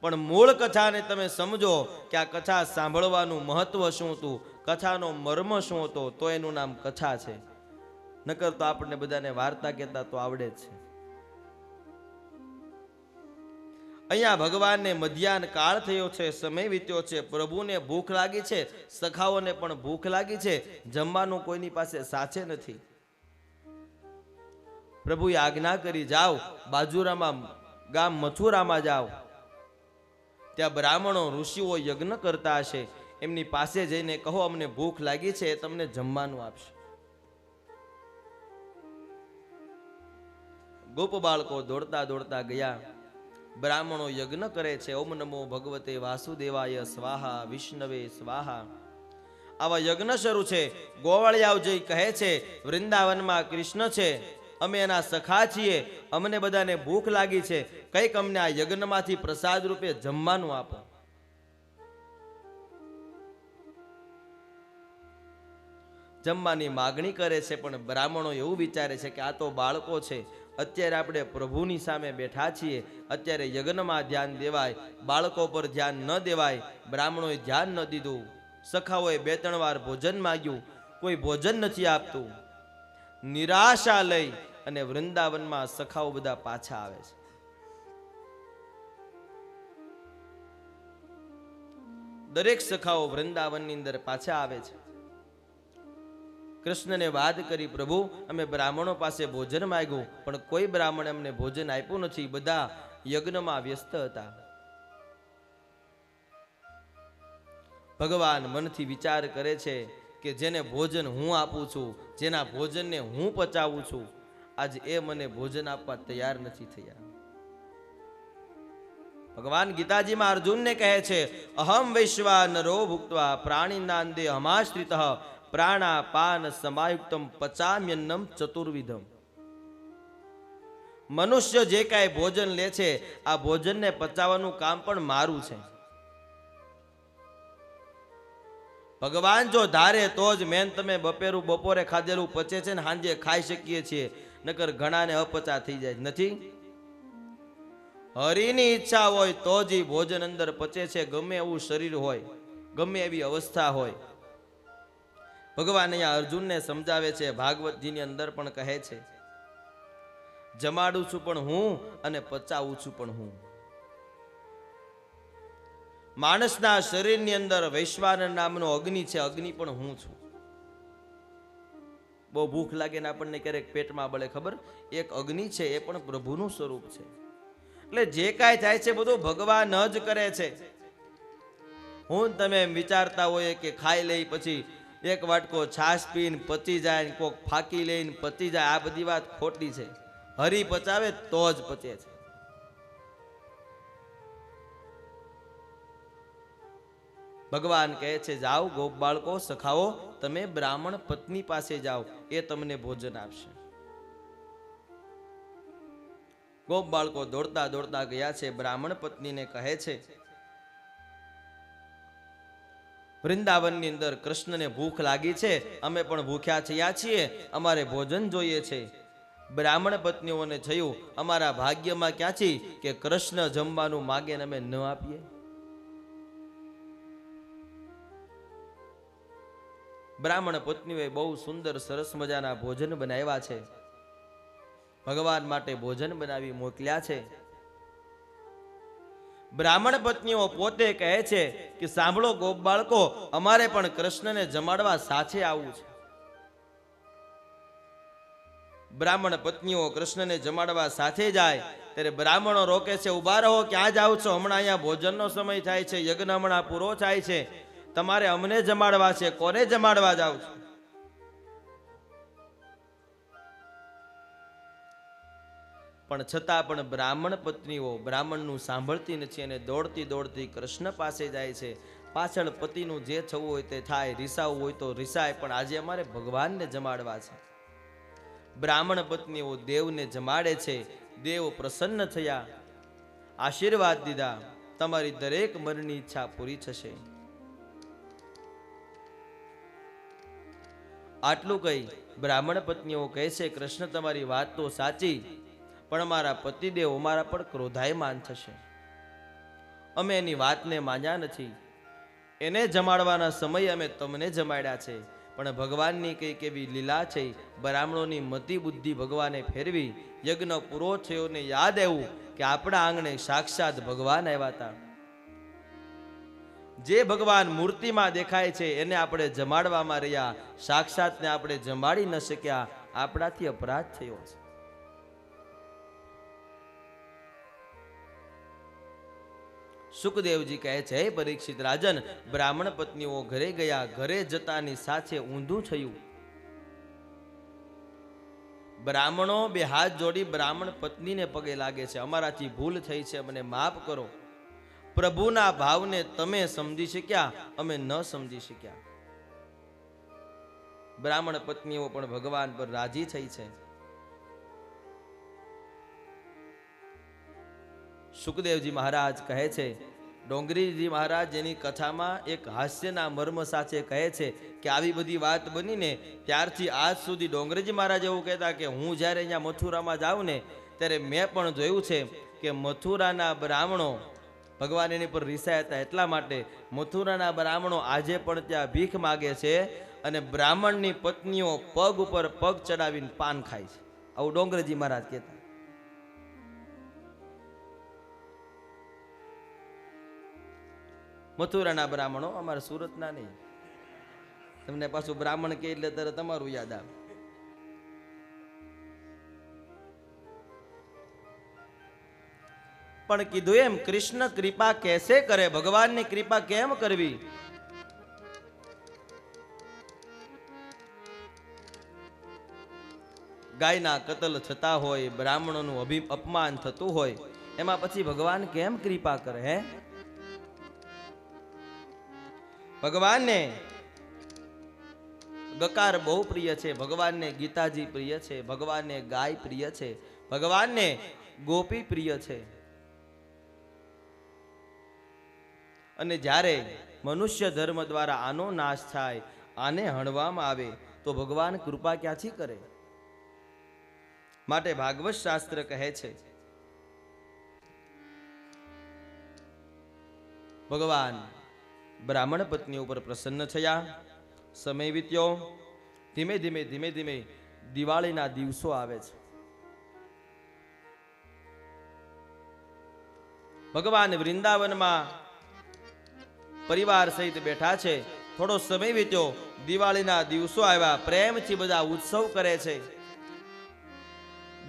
પણ મૂળ કથાને તમે સમજો કે આ કથા સાંભળવાનું મહત્વ શું હતું, કથાનો મર્મ શું હતો, તો એનું નામ કથા છે. નકર તો આપણને બધાને વાર્તા કહેતા તો આવડે જ છે. અહીંયા ભગવાનને મધ્યાહન કાળ થયો છે, સમય વીત્યો છે, પ્રભુને ભૂખ લાગી છે, સખાઓને પણ ભૂખ લાગી છે. જમવાનું કોઈની પાસે સાચે નથી. પ્રભુએ આજ્ઞા કરી, જાઓ બાજુરામાં ગામ મથુરામાં જાઓ, ત્યાં બ્રાહ્મણો ઋષિઓ યજ્ઞ કરતા હશે, એમની પાસે જઈને કહો અમને ભૂખ લાગી છે, તમને જમવાનું આપશે. ગોપ બાળકો દોડતા દોડતા ગયા. બ્રાહ્મણો યજ્ઞ કરે છે. ઓમ નમો ભગવતે વાસુદેવાય સ્વાહા, વિષ્ણવે સ્વાહા. આવા યજ્ઞ શરૂ છે. ગોવાળિયાઓ જઈ કહે છે, વૃંદાવનમાં કૃષ્ણ છે, અમે એના સખા છીએ, અમને બધાને ભૂખ લાગી છે, કંઈક અમને આ યજ્ઞમાંથી પ્રસાદ રૂપે જમવાનું આપો. જમવાની માગણી કરે છે, પણ બ્રાહ્મણો એવું વિચારે છે કે આ તો બાળકો છે, અત્યારે આપણે પ્રભુની સામે બેઠા છીએ, અત્યારે યજ્ઞમાં ધ્યાન દેવાય, બાળકો પર ધ્યાન ન દેવાય. બ્રાહ્મણોએ ધ્યાન ન દીધું. સખાઓએ 2-3 વાર ભોજન માંગ્યું, કોઈ ભોજન નથી આપતું. નિરાશા લઈ અને વૃંદાવનમાં સખાઓ બધા પાછા આવે છે. દરેક સખાઓ વૃંદાવનની અંદર પાછા આવે છે. કૃષ્ણને વાત કરી, પ્રભુ અમે બ્રાહ્મણો પાસે ભોજન માંગ્યું, પણ કોઈ બ્રાહ્મણે અમને ભોજન આપ્યું નથી, બધા યજ્ઞમાં વ્યસ્ત હતા. ભગવાન મનથી વિચાર કરે છે કે જેને ભોજન હું આપું છું, જેના ભોજનને હું પચાવું છું, આજ એ મને ભોજન આપવા તૈયાર નથી થયા. ભગવાન ગીતાજીમાં અર્જુનને કહે છે, અહમ વૈશ્વાનરો ભુક્ત્વા પ્રાણીનાંદે હમાશ્રિતઃ પ્રાણાપાન સમાયુક્તમ પચામ્યન્નમ ચતુર્વિધમ. મનુષ્ય જે કાંઈ ભોજન લે છે, આ ભોજનને પચાવવાનું કામ પણ મારું છે. ભગવાન જો ધારે તો જ મેન તમે બપોરે ખાધેલું પચે છે ને સાંજે ખાઈ શકીએ છીએ, નકર ઘણાને અપચા થઈ જાય નથી. હરિની ઈચ્છા હોય તો જ ભોજન અંદર પચે છે, ગમે એવું શરીર હોય, ગમે એવી અવસ્થા હોય. ભગવાન અહીંયા અર્જુનને સમજાવે છે, ભાગવતજીની અંદર પણ કહે છે, જમાડું છું પણ હું અને પચાવું છું પણ હું. માણસના શરીરની અંદર વૈશ્વાનર નામનો અગ્નિ છે, અગ્નિ પણ હું છું. બહુ ભૂખ લાગે ને આપણને ક્યારેક પેટમાં બળે, ખબર? એક અગ્નિ છે, એ પણ પ્રભુનું સ્વરૂપ છે. એટલે જે કાંઈ થાય છે બધું ભગવાન જ કરે છે. હું તમે વિચારતા હોય કે ખાઈ લઈ પછી એક વાટકો છાશ પીને પચી જાય, કોક ફાકી લઈને પચી જાય, આ બધી વાત ખોટી છે. હરિ પચાવે તો જ પચે છે. ભગવાન કહે છે, જાઓ ગોપ બાળકો સખાઓ, તમે બ્રાહ્મણ પત્ની પાસે જાઓ, એ તમને ભોજન આપશે. ગોપ બાળકો દોડતા દોડતા ગયા છે, બ્રાહ્મણ પત્નીને કહે છે, વૃંદાવનની અંદર કૃષ્ણને ભૂખ લાગી છે, અમે પણ ભૂખ્યા થયા છીએ, અમારે ભોજન જોઈએ છે. બ્રાહ્મણ પત્નીઓને થયું, અમારા ભાગ્યમાં ક્યાંથી કે કૃષ્ણ જમવાનું માગે ને અમે ન આપીએ. બ્રાહ્મણ પત્નીઓએ બહુ સુંદર સરસ મજાના ભોજન બનાવ્યા છે. ભગવાન માટે ભોજન બનાવી મોકલ્યા છે. બ્રાહ્મણ પત્નીઓ પોતે કહે છે કે સાંભળો ગોપ બાળકો, અમારે પણ કૃષ્ણને જમાડવા સાથે આવવું છે. બ્રાહ્મણ પત્નીઓ કૃષ્ણને જમાડવા સાથે જાય ત્યારે બ્રાહ્મણો રોકે છે, ઉભા રહો, ક્યાં જાવ છો? હમણાં અહીંયા ભોજનનો સમય થાય છે, યજ્ઞ હમણાં પૂરો થાય છે, તમારે અમને જમાડવા છે, કોને જમાડવા જાવ છો? પણ છતાં પણ બ્રાહ્મણ પત્નીઓ બ્રાહ્મણનું સાંભળતી નથી અને દોડતી દોડતી કૃષ્ણ પાસે જાય છે. પાછળ પતિનું જે થવું હોય તે થાય, રીસાવું હોય તો રીસાય, પણ આજે અમારે ભગવાનને જમાડવા છે. બ્રાહ્મણ પત્નીઓ દેવને જમાડે છે. દેવ પ્રસન્ન થયા, આશીર્વાદ દીધા, તમારી દરેક મનની ઈચ્છા પૂરી થશે. આટલું કહી બ્રાહ્મણ પત્નીઓ કહે છે, કૃષ્ણ તમારી વાત તો સાચી, પણ અમારા પતિદેવ અમારા પર ક્રોધાયમાન થશે. અમે એની વાતને માન્યા નથી. એને જમાડવાના સમયે અમે તમને જમાડ્યા છે, પણ ભગવાનની કંઈક એવી લીલા છે. બ્રાહ્મણોની મતિ બુદ્ધિ ભગવાને ફેરવી, યજ્ઞ પૂરો થયો ને યાદ આવ્યું કે આપણા આંગણે સાક્ષાત ભગવાન આવ્યા હતા. જે ભગવાન મૂર્તિમાં દેખાય છે એને આપણે જમાડવામાં રહ્યા, સાક્ષાતને આપણે જમાડી ન શક્યા, આપણાથી અપરાધ થયો છે. સુખદેવજી કહે છે, હે પરીક્ષિત રાજન, બ્રાહ્મણ પત્નીઓ ઘરે ગયા, ઘરે જતાની સાથે ઊંધું થયું. બ્રાહ્મણો બે હાથ જોડી બ્રાહ્મણ પત્નીને પગે લાગે છે, અમારાથી ભૂલ થઈ છે, મને માફ કરો. પ્રભુના ભાવને તમે સમજી શક્યા, અમે ન સમજી શક્યા. બ્રાહ્મણ પત્નીઓ પણ ભગવાન પર રાજી થઈ છે. સુખદેવજી મહારાજ કહે છે, ડોંગરીજી મહારાજ એની કથામાં એક હાસ્યના મર્મ સાથે કહે છે કે આવી બધી વાત બનીને ત્યારથી આજ સુધી ડોંગરીજી મહારાજ એવું કહેતા કે હું જ્યારે અહીંયા મથુરામાં જાઉં ને ત્યારે મેં પણ જોયું છે કે મથુરાના બ્રાહ્મણો ભગવાન એની પર રિસાયા હતા, એટલા માટે મથુરાના બ્રાહ્મણો આજે પણ ત્યાં ભીખ માગે છે અને બ્રાહ્મણની પત્નીઓ પગ ઉપર પગ ચડાવીને પાન ખાય છે. આવું ડોંગરજી મહારાજ કહેતા. મથુરાના બ્રાહ્મણો, અમારા સુરતના નહીં. તમને પાછું બ્રાહ્મણ કે એટલે તરત તમારું યાદ આવે. પણ કીધું એમ, કૃષ્ણ કૃપા કેસે કરે, ભગવાનની કૃપા કેમ કરવી? ગાયના કતલ થતા હોય, બ્રાહ્મણોનું અપમાન થતું હોય, એમાં પછી ભગવાન કેમ કૃપા કરે? હે, ભગવાનને ગકાર બહુ પ્રિય છે, ભગવાનને ગીતાજી પ્રિય છે, ભગવાનને ગાય પ્રિય છે, ભગવાનને ગોપી પ્રિય છે. અને જ્યારે મનુષ્ય ધર્મ દ્વારા આનો નાશ થાય, આને હણવામાં આવે, તો ભગવાન કૃપા ક્યાંથી કરે? માટે ભાગવત શાસ્ત્ર કહે છે, ભગવાન બ્રાહ્મણ પત્ની ઉપર પ્રસન્ન થયા. સમય વીત્યો. ધીમે ધીમે દિવાળીના દિવસો આવે છે. ભગવાન વૃંદાવનમાં પરિવાર સહિત બેઠા છે. થોડો સમય વીત્યો, દિવાળીના દિવસો આવ્યા. પ્રેમથી બધા ઉત્સવ કરે છે,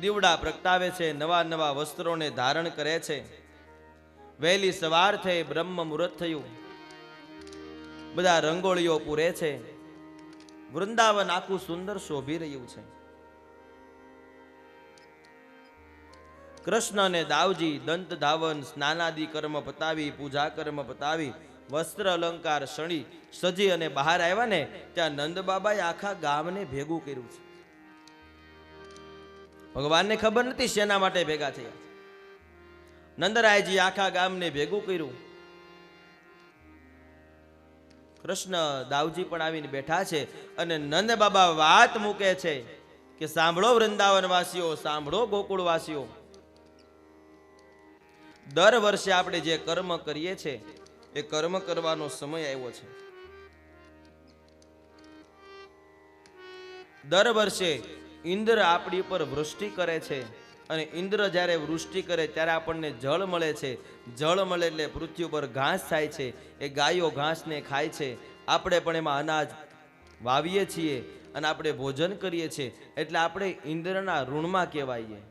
દીવડા પ્રગટાવે છે, નવા નવા વસ્ત્રોને ધારણ કરે છે. વહેલી સવાર થઈ, બ્રહ્મ મુહૂર્ત થયું, બધા રંગોળીઓ પૂરે છે. વૃંદાવન આખું સુંદર શોભી રહ્યું છે. કૃષ્ણ અને દાવજી દંત ધાવન સ્નાનાદિ કર્મ પતાવી, પૂજા કર્મ પતાવી, વસ્ત્ર અલંકાર શણી સજી અને બહાર આવ્યા ને, ત્યાં નંદ બાબાએ આખા ગામને ભેગું કર્યું છે. ભગવાનને ખબર નથી શેના માટે ભેગા થયા. નંદરાયજી આખા ગામને ભેગું કર્યું. કૃષ્ણ દાવજી પણ આવીને બેઠા છે અને નંદ બાબા વાત મૂકે છે કે સાંભળો વૃંદાવન વાસીઓ, સાંભળો ગોકુળ વાસીઓ, દર વર્ષે આપણે જે કર્મ કરીએ છીએ એ કર્મ કરવાનો સમય આવ્યો છે. દર વર્ષે ઇન્દ્ર આપણી ઉપર વૃષ્ટિ કરે છે અને ઇન્દ્ર જ્યારે વૃષ્ટિ કરે ત્યારે આપણને જળ મળે છે. જળ મળે એટલે પૃથ્વી ઉપર ઘાસ થાય છે. એ ગાયો ઘાસને ખાય છે. આપણે પણ એમાં અનાજ વાવીએ છીએ અને આપણે ભોજન કરીએ છીએ, એટલે આપણે ઇન્દ્રના ઋણમાં કહેવાઈએ.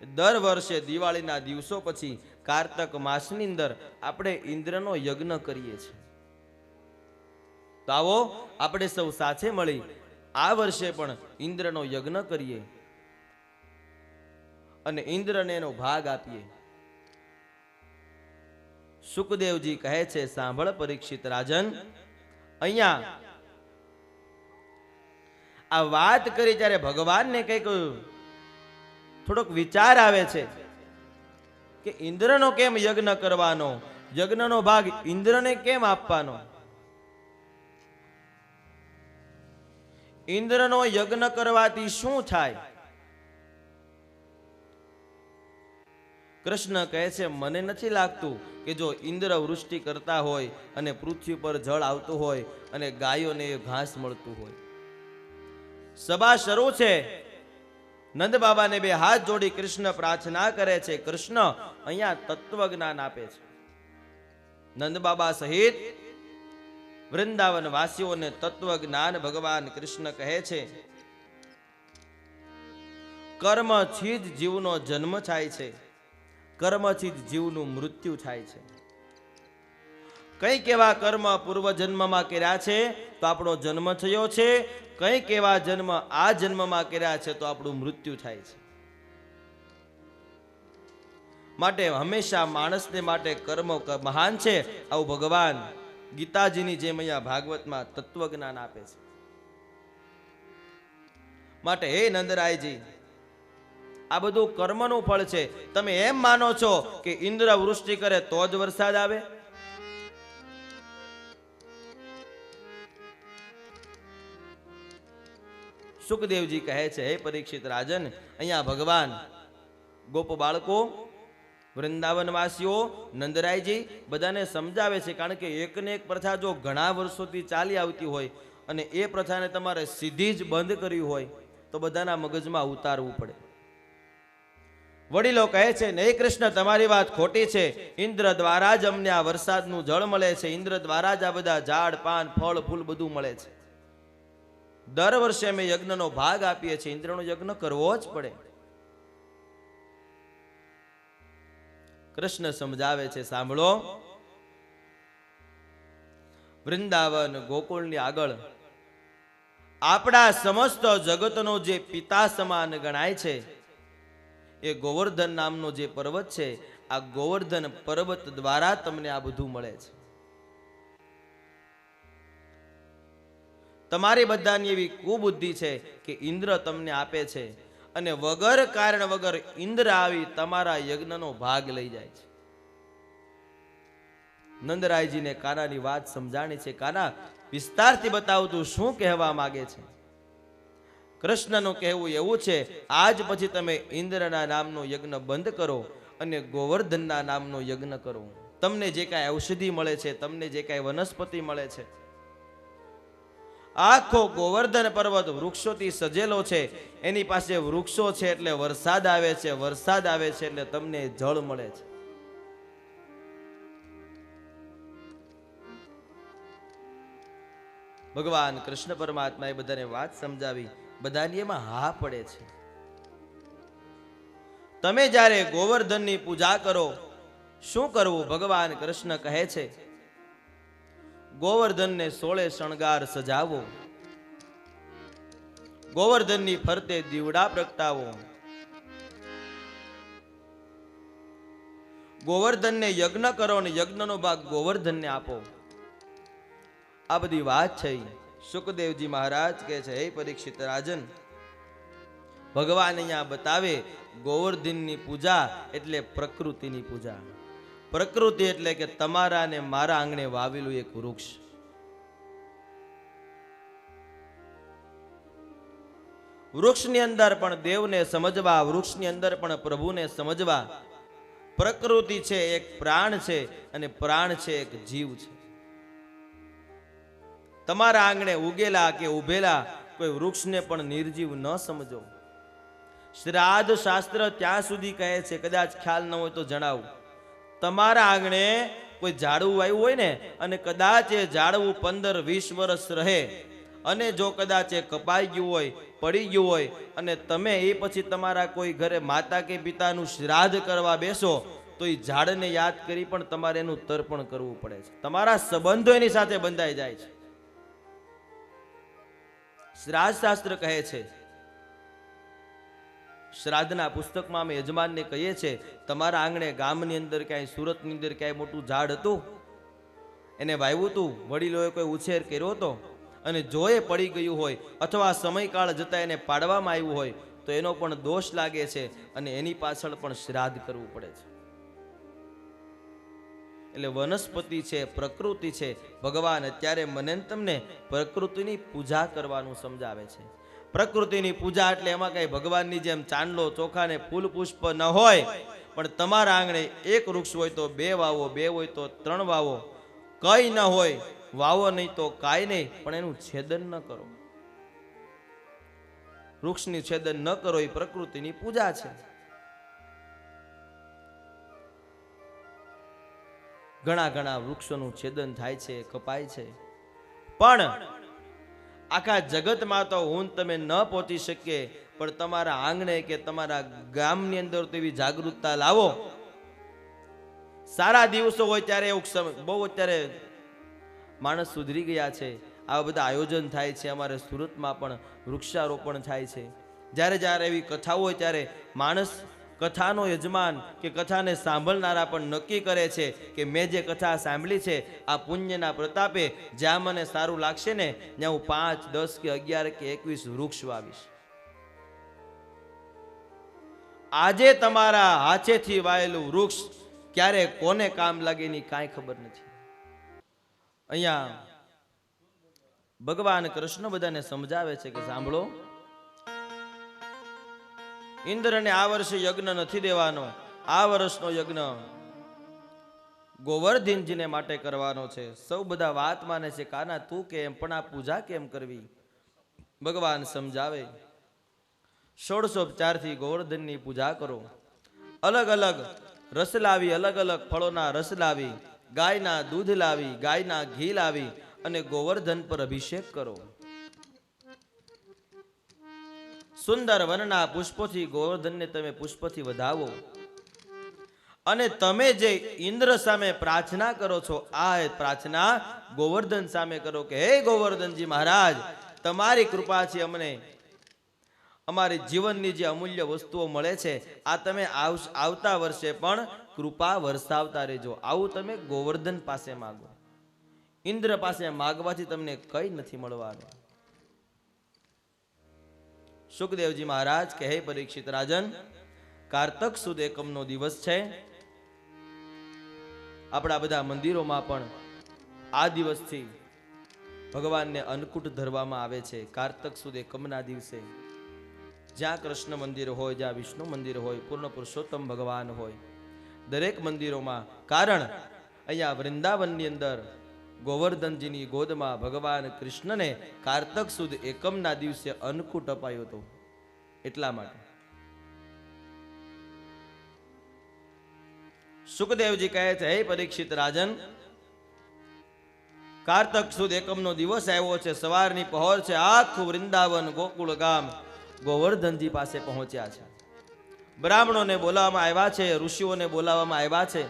દર વર્ષે દિવાળીના દિવસો પછી કારતક માસની અંદર આપણે ઇન્દ્રનો યજ્ઞ કરીએ છીએ. તો આવો આપણે સૌ સાથે મળી આ વર્ષે પણ ઇન્દ્રનો યજ્ઞ કરીએ અને ઇન્દ્રને એનો ભાગ આપીએ. સુખદેવજી કહે છે, સાંભળ પરીક્ષિત રાજન, અહીંયા આ વાત કરી ત્યારે ભગવાનને કંઈક થોડોક વિચાર આવે છે કે ઇન્દ્રનો કેમ યજ્ઞ કરવાનો, યજ્ઞનો ભાગ ઇન્દ્રને કેમ આપવાનો? ઇન્દ્રનો યજ્ઞ કરવાથી શું થાય? કૃષ્ણ કહે છે, મને નથી લાગતું કે જો ઇન્દ્ર વૃષ્ટિ કરતા હોય અને પૃથ્વી પર જળ આવતું હોય અને ગાયોને ઘાસ મળતું હોય. સભા શરૂ છે. નંદ બાબાને બે હાથ જોડી કૃષ્ણ પ્રાર્થના કરે છે. કૃષ્ણ અહીંયા તત્વ જ્ઞાન આપે છે. નંદ બાબા સહિત વૃંદાવન વાસીઓને તત્વ જ્ઞાન ભગવાન કૃષ્ણ કહે છે, કર્મથી જ જીવનો જન્મ થાય છે, કર્મથી જ જીવનું મૃત્યુ થાય છે. કંઈક એવા કર્મ પૂર્વ જન્મમાં કર્યા છે તો આપણો જન્મ થયો છે, કંઈક એવા જન્મ આ જન્મમાં કર્યા છે તો આપણું મૃત્યુ થાય છે. માટે હંમેશા માણસને માટે કર્મ મહાન છે. આવું ભગવાન ગીતાજીની જેમ અહીંયા ભાગવતમાં તત્વ જ્ઞાન આપે છે. માટે હે નંદરાયજી, આ બધું કર્મનું ફળ છે. તમે એમ માનો છો કે ઇન્દ્ર વૃષ્ટિ કરે તો જ વરસાદ આવે? સુખદેવજી કહે છે, હે પરીક્ષિત રાજન, અહીંયા ભગવાન ગોપ બાળકો, વૃંદાવન વાસીઓ, નંદરાયજી બધાને સમજાવે છે. કારણ કે એકને એક પ્રથા જો ઘણા વર્ષોથી ચાલી આવતી હોય અને એ પ્રથાને તમારે સીધી જ બંધ કરવી હોય તો બધાના મગજમાં ઉતારવું પડે. વડીલો કહે છે, નહીં કૃષ્ણ, તમારી વાત ખોટી છે. ઇન્દ્ર દ્વારા જ અમને આ વરસાદનું જળ મળે છે. ઇન્દ્ર દ્વારા જ આ બધા ઝાડ પાન ફળ ફૂલ બધું મળે છે. દર વર્ષે અમે યજ્ઞનો ભાગ આપીએ છીએ. ઇન્દ્રનો યજ્ઞ કરવો જ પડે. કૃષ્ણ સમજાવે છે, સાંભળો, વૃંદાવન ગોકુળની આગળ આપણા સમસ્ત જગતનો જે પિતા સમાન ગણાય છે એ ગોવર્ધન નામનો જે પર્વત છે, આ ગોવર્ધન પર્વત દ્વારા તમને આ બધું મળે છે. તમારી બધાની એવી કુબુદ્ધિ છે કે ઇન્દ્ર તમને આપે છે અને વગર કારણ વગર ઇન્દ્ર આવી તમારા યજ્ઞનો ભાગ લઈ જાય છે. નંદરાયજીને કાનાની વાત સમજાણી છે. કાના, વિસ્તારથી બતાવતું શું કહેવા માંગે છે? કૃષ્ણનું કહેવું એવું છે, આજ પછી તમે ઇન્દ્રના નામનો યજ્ઞ બંધ કરો અને ગોવર્ધનના નામનો યજ્ઞ કરો. તમને જે કાંઈ ઔષધિ મળે છે, તમને જે કાંઈ વનસ્પતિ મળે છે, આખો ગોવર્ધન પર્વત વૃક્ષોથી સજેલો છે. એની પાસે વૃક્ષો છે એટલે વરસાદ આવે છે, વરસાદ આવે છે એટલે તમને જળ મળે છે. ભગવાન કૃષ્ણ પરમાત્માએ બધાને વાત સમજાવી, બધાની એમાં હા પડે છે. તમે જ્યારે ગોવર્ધનની પૂજા કરો, શું કરવું? ભગવાન કૃષ્ણ કહે છે, ગોવર્ધનને 16 શણગાર સજાવો, ગોવર્ધનની ફરતે દીવડા પ્રગટાવો, ગોવર્ધનને યજ્ઞ કરો અને યજ્ઞનો ભાગ ગોવર્ધનને આપો. આ બધી વાત છે. સુખદેવજી મહારાજ કહે છે, હે પરીક્ષિત રાજન, ભગવાન અહીંયા બતાવે ગોવર્ધનની પૂજા એટલે પ્રકૃતિની પૂજા. પ્રકૃતિ એટલે કે તમારા ને મારા આંગણે વાવેલું એક વૃક્ષ. વૃક્ષની અંદર પણ દેવને સમજવા, વૃક્ષની અંદર પણ પ્રભુને સમજવા. પ્રકૃતિ છે એક પ્રાણ છે અને પ્રાણ છે એક જીવ છે. તમારા આંગણે ઉગેલા કે ઉભેલા કોઈ વૃક્ષને પણ નિર્જીવ ન સમજો. શ્રાદ્ધ શાસ્ત્ર ત્યાં સુધી કહે છે, કદાચ ખ્યાલ ન હોય તો જણાવું, તમારા આંગણે કોઈ ઝાડવું આવ્યું હોય ને અને કદાચ એ ઝાડવું 15-20 વર્ષ રહે અને જો કદાચ એ કપાઈ ગયું હોય, પડી ગયું હોય અને તમે એ પછી તમારા કોઈ ઘરે માતા કે પિતાનું શ્રાદ્ધ કરવા બેસો તો એ ઝાડને યાદ કરી પણ તમારે એનું તર્પણ કરવું પડે છે. તમારા સંબંધો એની સાથે બંધાઈ જાય છે. શ્રાદ્ધ શાસ્ત્ર કહે છે, શ્રાદ્ધના પુસ્તકમાં અમે યજમાનને કહીએ છીએ, તમારા આંગણે ગામની અંદર ક્યાંય, સુરતની અંદર ક્યાંય મોટું ઝાડ હતું, એને વાવ્યું હતું, વડીલોએ કોઈ ઉછેર કર્યો હતો અને જો એ પડી ગયું હોય અથવા સમયકાળ જતા એને પાડવામાં આવ્યું હોય તો એનો પણ દોષ લાગે છે અને એની પાછળ પણ શ્રાદ્ધ કરવું પડે છે. એટલે વનસ્પતિ છે, પ્રકૃતિ છે. ભગવાન અત્યારે મને તમને પ્રકૃતિની પૂજા કરવાનું સમજાવે છે. પ્રકૃતિની પૂજા એટલે એમાં કઈ ભગવાનની જેમ ચાંદલો ચોખા ને ફૂલ પુષ્પ ન હોય, પણ તમારા આંગણે એક વૃક્ષ હોય તો 2 વાવો, 2 હોય તો 3 વાવો, કઈ ન હોય વાવો નહીં તો કાંઈ નહીં, પણ એનું છેદન ન કરો. વૃક્ષની છેદન ન કરો એ પ્રકૃતિની પૂજા છે. ઘણા વૃક્ષોનું છેદન થાય છે, કપાય છે, પણ આખા જગતમાં તો હું તમે ન પહોંચી શકીએ, પણ તમારા આંગણે કે તમારા ગામની અંદર તેવી જાગૃતતા લાવો. સારા દિવસો હોય ત્યારે એવું બહુ અત્યારે માણસ સુધરી ગયા છે, આવા બધા આયોજન થાય છે. અમારે સુરતમાં પણ વૃક્ષારોપણ થાય છે. જ્યારે એવી કથાઓ હોય ત્યારે માણસ, કથાનો યજમાન કે કથાને સાંભળનારા પણ નક્કી કરે છે કે મેં જે કથા સાંભળી છે આ પુણ્યના પ્રતાપે જ્યાં મને સારું લાગશે ને ત્યાં હું 5, 10 કે 11 કે 21 વૃક્ષ વાવીશ. આજે તમારા હાથેથી વાયેલું વૃક્ષ ક્યારે કોને કામ લાગે એની કાંઈ ખબર નથી. અહીંયા ભગવાન કૃષ્ણ બધાને સમજાવે છે કે સાંભળો, ઇન્દ્રને આ વર્ષે યજ્ઞ નથી દેવાનો. આ વર્ષનો યજ્ઞ ગોવર્ધનજીને માટે કરવાનો છે. સૌ બધા વાત માને છે, કાના તું કેમ, પણ આ પૂજા કેમ કરવી? ભગવાન સમજાવે, 16 ગોવર્ધનની પૂજા કરો. અલગ અલગ રસ લાવી, અલગ અલગ ફળોના રસ લાવી, ગાયના દૂધ લાવી, ગાયના ઘી લાવી અને ગોવર્ધન પર અભિષેક કરો. સુંદર વનના પુષ્પોથી ગોવર્ધનને તમે પુષ્પથી વધાવો અને તમે જે ઇન્દ્ર સામે પ્રાર્થના કરો છો આ પ્રાર્થના ગોવર્ધન સામે કરો કે હે ગોવર્ધનજી મહારાજ, તમારી કૃપાથી અમને અમારી જીવનની જે અમૂલ્ય વસ્તુઓ મળે છે આ તમે આવતા વર્ષે પણ કૃપા વરસાવતા રહેજો. આવું તમે ગોવર્ધન પાસે માગો. ઇન્દ્ર પાસે માગવાથી તમને કઈ નથી મળવાનું. સુખદેવજી મહારાજ કહે, પરીક્ષિત રાજન, કારતક સુદ એકમનો દિવસ છે. આપણા બધા મંદિરોમાં પણ આ દિવસથી ભગવાનને અન્નકૂટ ધરવામાં આવે છે. કારતક સુદ એકમના દિવસે જ્યાં કૃષ્ણ મંદિર હોય, જ્યાં વિષ્ણુ મંદિર હોય, પૂર્ણ પુરુષોત્તમ ભગવાન હોય, દરેક મંદિરોમાં. કારણ અહીંયા વૃંદાવનની અંદર ગોવર્ધનજીની ગોદમાં ભગવાન કૃષ્ણને કારતક સુદ એકમના દિવસે અન્નકૂટ અપાયો હતો. એટલા માટે સુખદેવજી કહે છે, હે પરીક્ષિત રાજન, કારતક સુદ એકમનો દિવસ આવ્યો છે. સવારની પહોર છે. આખું વૃંદાવન ગોકુળ ગામ ગોવર્ધનજી પાસે પહોંચ્યા છે. બ્રાહ્મણોને બોલાવવામાં આવ્યા છે, ઋષિઓને બોલાવવામાં આવ્યા છે.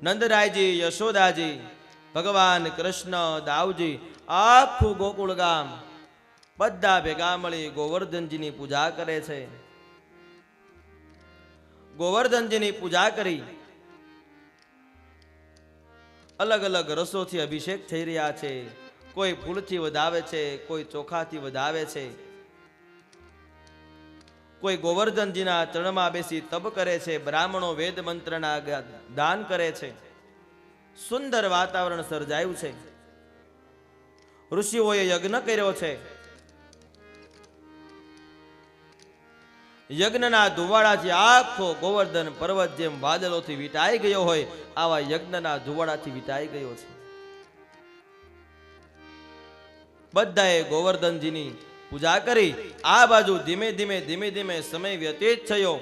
નંદરાયજી, યશોદાજી, ભગવાન કૃષ્ણ, દાઉજી, આખું ગોકુળ ગામ બધા ભેગા મળી ગોવર્ધનજીની પૂજા કરે છે. ગોવર્ધનજીની પૂજા કરી અલગ અલગ રસોથી અભિષેક થઈ રહ્યા છે. કોઈ ફૂલથી વધાવે છે, કોઈ ચોખાથી વધાવે છે, કોઈ ગોવર્ધનજીના ચરણમાં બેસી તપ કરે છે. બ્રાહ્મણો વેદ મંત્રના દાન કરે છે. સુંદર વાતાવરણ સર્જાયું છે. ઋષિઓએ યજ્ઞ કર્યો છે. યજ્ઞના ધુવાડાથી આખો ગોવર્ધન પર્વત જેમ વાદળોથી વીંટાઈ ગયો હોય આવા યજ્ઞના ધુવાડાથી વીંટાઈ ગયો છે. બધાએ ગોવર્ધનજીની પૂજા કરી. આ બાજુ ધીમે ધીમે ધીમે ધીમે સમય વ્યતીત થયો.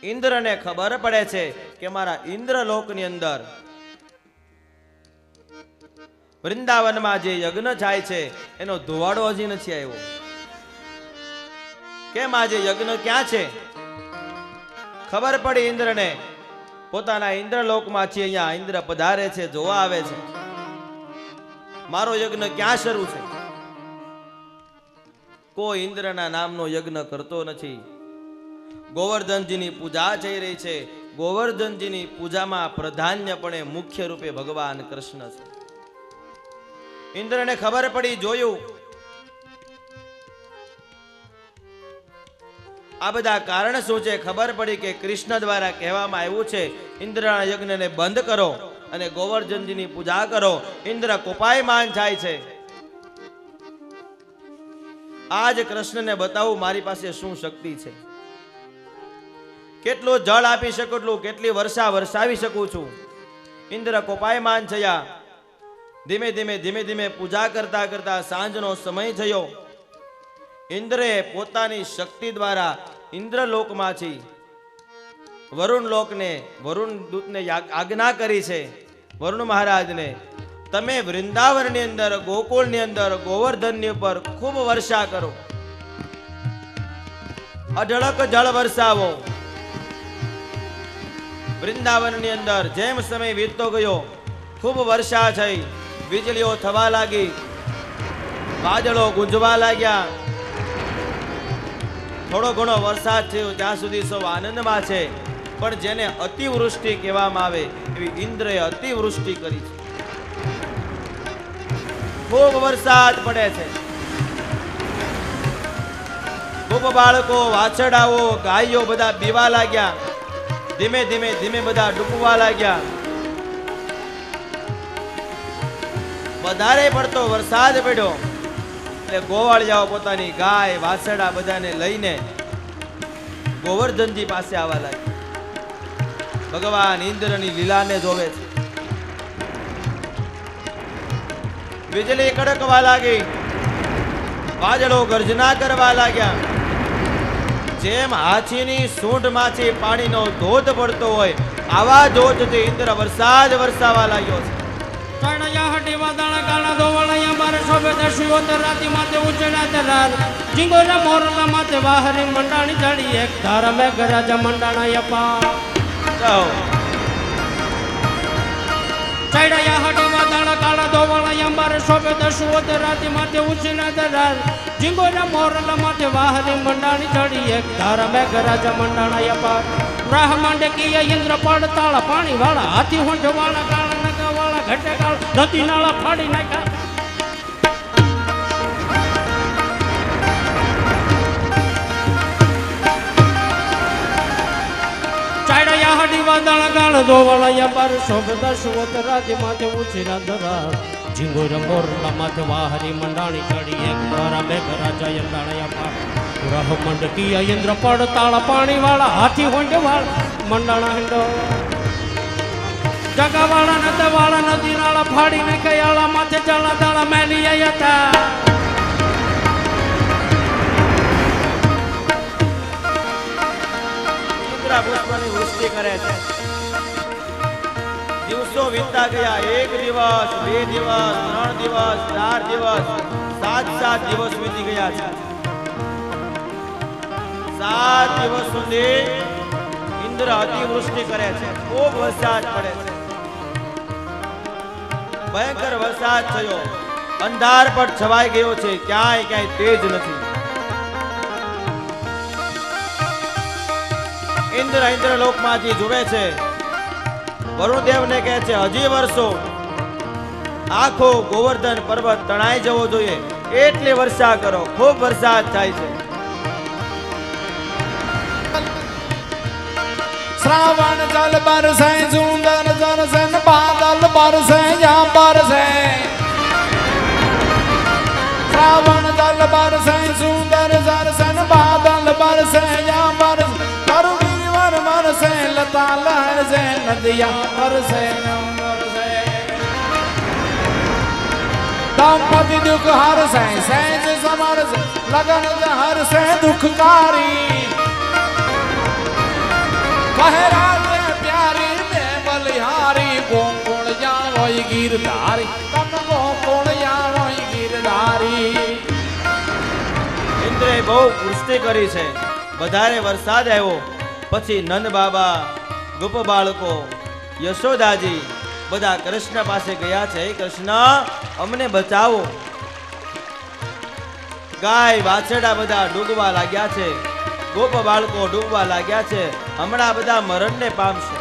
ઇન્દ્રને ખબર પડે છે કે મારા ઇન્દ્રલોકની અંદર વૃંદાવનમાં જે યજ્ઞ થાય છે એનો ધુવાડો હજી નથી આવ્યો. કેમ આજે યજ્ઞ ક્યાં છે? ખબર પડી ઇન્દ્રને. પોતાના ઇન્દ્રલોકમાંથી અહીંયા ઇન્દ્ર પધારે છે, જોવા આવે છે. મારો યજ્ઞ ક્યાં શરૂ છે? કોઈ ઇન્દ્રના નામનો યજ્ઞ કરતો નથી. ગોવર્ધનજીની પૂજા થઈ રહી છે. ગોવર્ધનજીની પૂજામાં પ્રાધાન્યપણે મુખ્ય રૂપે ભગવાન કૃષ્ણ છે. ઇન્દ્રને ખબર પડી, જોયું. આ બધા કારણ શું છે? ખબર પડી કે કૃષ્ણ દ્વારા કહેવામાં આવ્યું છે ઇન્દ્રના યજ્ઞને બંધ કરો અને ગોવર્ધનજીની પૂજા કરો. ઇન્દ્ર કોપાયમાન થાય છે. આજ કૃષ્ણને બતાવું મારી પાસે શું શક્તિ છે. કેટલું જળ આપી શકું છું, કેટલી વર્ષા વરસાવી શકું છું. ઇન્દ્ર કોપાયમાન થયા. ધીમે ધીમે ધીમે ધીમે પૂજા કરતા કરતા સાંજનો સમય થયો. ઇન્દ્રએ પોતાની શક્તિ દ્વારા ઇન્દ્રલોકમાંથી વરુણ દૂતને આજ્ઞા કરી છે. વરુણ મહારાજને, તમે વૃંદાવનની અંદર ગોકુળની અંદર ગોવર્ધનની ઉપર ખૂબ વર્ષા કરો, અઢળક જળ વરસાવો. વૃંદાવનની અંદર જેમ સમય વીતતો ગયો ખૂબ વર્ષા થઈ, વીજળીઓ થવા લાગી, વાદળો ગુંજવા લાગ્યા. થોડો ઘણો વરસાદ થયો ત્યાં સુધી સૌ આનંદમાં છે. પણ જેને અતિવૃષ્ટિ કહેવામાં આવે એવી ઇન્દ્રએ અતિવૃષ્ટિ કરી છે. ખૂબ વરસાદ પડે છે. ખૂબ બાળકો, વાછરડાઓ, ગાયો બધા પીવા લાગ્યા. ધીમે ધીમે ધીમે બધા ડૂબવા લાગ્યા. વધારે પડતો વરસાદ પડ્યો એટલે ગોવાળિયાઓ પોતાની ગાય, વાછરડા બધાને લઈને ગોવર્ધનજી પાસે આવવા લાગ્યા. ભગવાન ઇન્દ્રની લીલાને જોવે છે. વીજળી કડકવા લાગી, વાદળો ગર્જના કરવા લાગ્યા. જેમ હાથીની સૂંઢમાંથી પાણીનો ધોધ પડતો હોય આવા ધોધથી ઇન્દ્ર વરસાદ વરસાવા લાગ્યો છે. ચણયા હટી વાદળા કાળા ધોવાળયા બારે શોભે દર્શિયો તે રાતી માથે ઉચેડા તે રાત જીંગોરા મોરલા માથે વાહરી મંડાણી જડી એક ધારા મે ગરાજા મંડાણા યપા ચડયા હટી વાદળ કાળા ધોવાળા અંબાર શોભે દશુઓત રાતી માથે ઉછીના દરાર ઝીંગોરા મોરલા માથે વાહરી મંડાણી ચડી એક ધાર મેઘરાજા મંડાણા અપાર રાહ માંડે કિયા ઇન્દ્ર પડતાળા પાણી વાળા હાથી હોંઠ વાળા કાળા નગા વાળા ઘટે કાળ નદી નાળા ફાડી નાખ્યા હાડી વાદળ ગાળ ધોવાળા પર શોભ દશુઓત રાતી માથે ઉછીના દરાર ઝીંગોર મોરલા માથે વાહરી મંડાણી ચડી એક ધારા મેઘરાજા અંડાણયા પાર ગ્રહ મંડકીય ઇન્દ્ર પડતાળા પાણી વાળા હાથી હોંડ વાળા મંડાણા હિંડો જગા વાળા નદ વાળા નદી નાળા ફાડી ને કયાળા માથે ચાલા દાળા મેલી હતા પુષ્પની વૃષ્ટિ કરે છે દિવસો વીતતા ગયા એક દિવસ બે દિવસ 3 દિવસ 4 દિવસ 7 દિવસ વીતી ગયા છે 7 દિવસ સુધી ઇન્દ્ર અતિવૃષ્ટિ કરે છે ખૂબ વરસાદ પડે છે ભયંકર વરસાદ થયો અંધાર પર છવાઈ ગયો છે ક્યાંય તેજ નથી ઇન્દ્ર લોકમાંથી જુએ છે વરુણદેવને કહે છે હજી વર્ષો આખો ગોવર્ધન પર્વત તણાઈ જવો જોઈએ એટલે વર્ષા કરો ખૂબ વરસાદ થાય છે શ્રાવણ જલ બરસે સુંદર દર્શન બાદલ બરસે યા બરસે શ્રાવણ જલ બરસે સુંદર દર્શન બાદલ બરસે યા બરસે बरसे लता लहर से नदिया बरसे दंपति दुख हर से सहज समर से लगन हर से दुखकारी कहे राजे प्यारी में बलिहारी गोकुल जावई गिरधारी तम गोकुल जावई गिरधारी ઇન્દ્રે બહુ વૃષ્ટિ કરી છે વધારે વરસાદ આવ્યો પછી નંદ બાબા ગોપ બાળકો યશોદાજી બધા કૃષ્ણ પાસે ગયા છે કૃષ્ણ અમને બચાવો ગાય વાછરડા બધા ડૂબવા લાગ્યા છે ગોપ બાળકો ડૂબવા લાગ્યા છે હમણાં બધા મરણને પામશે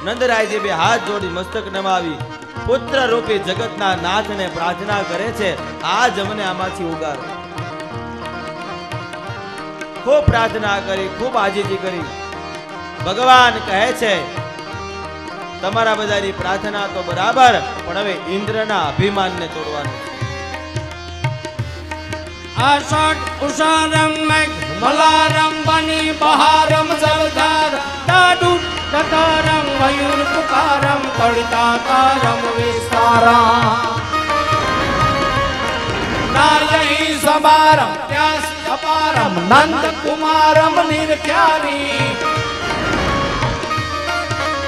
નંદરાયજી બે હાથ જોડી મસ્તક નમાવી પુત્ર રૂપી જગતના નાથને પ્રાર્થના કરે છે આજ અમને આમાંથી ઉગારો ખૂબ પ્રાર્થના કરી ખૂબ આજીજી કરી ભગવાન કહે છે તમારા બધાની પ્રાર્થના તો બરાબર પણ હવે ઇન્દ્રના અભિમાનને તોડવાનું આષાઢ ઉષારમ મેઘ મલારમ બની બહારમ જલધાર દાડુ દતારમ મયુર પુકારમ તળિતાકારમ વિસ્તારા નાયહી સમારમ ત્યાસ અપારમ નંદ કુમારમ નિરખ્યારી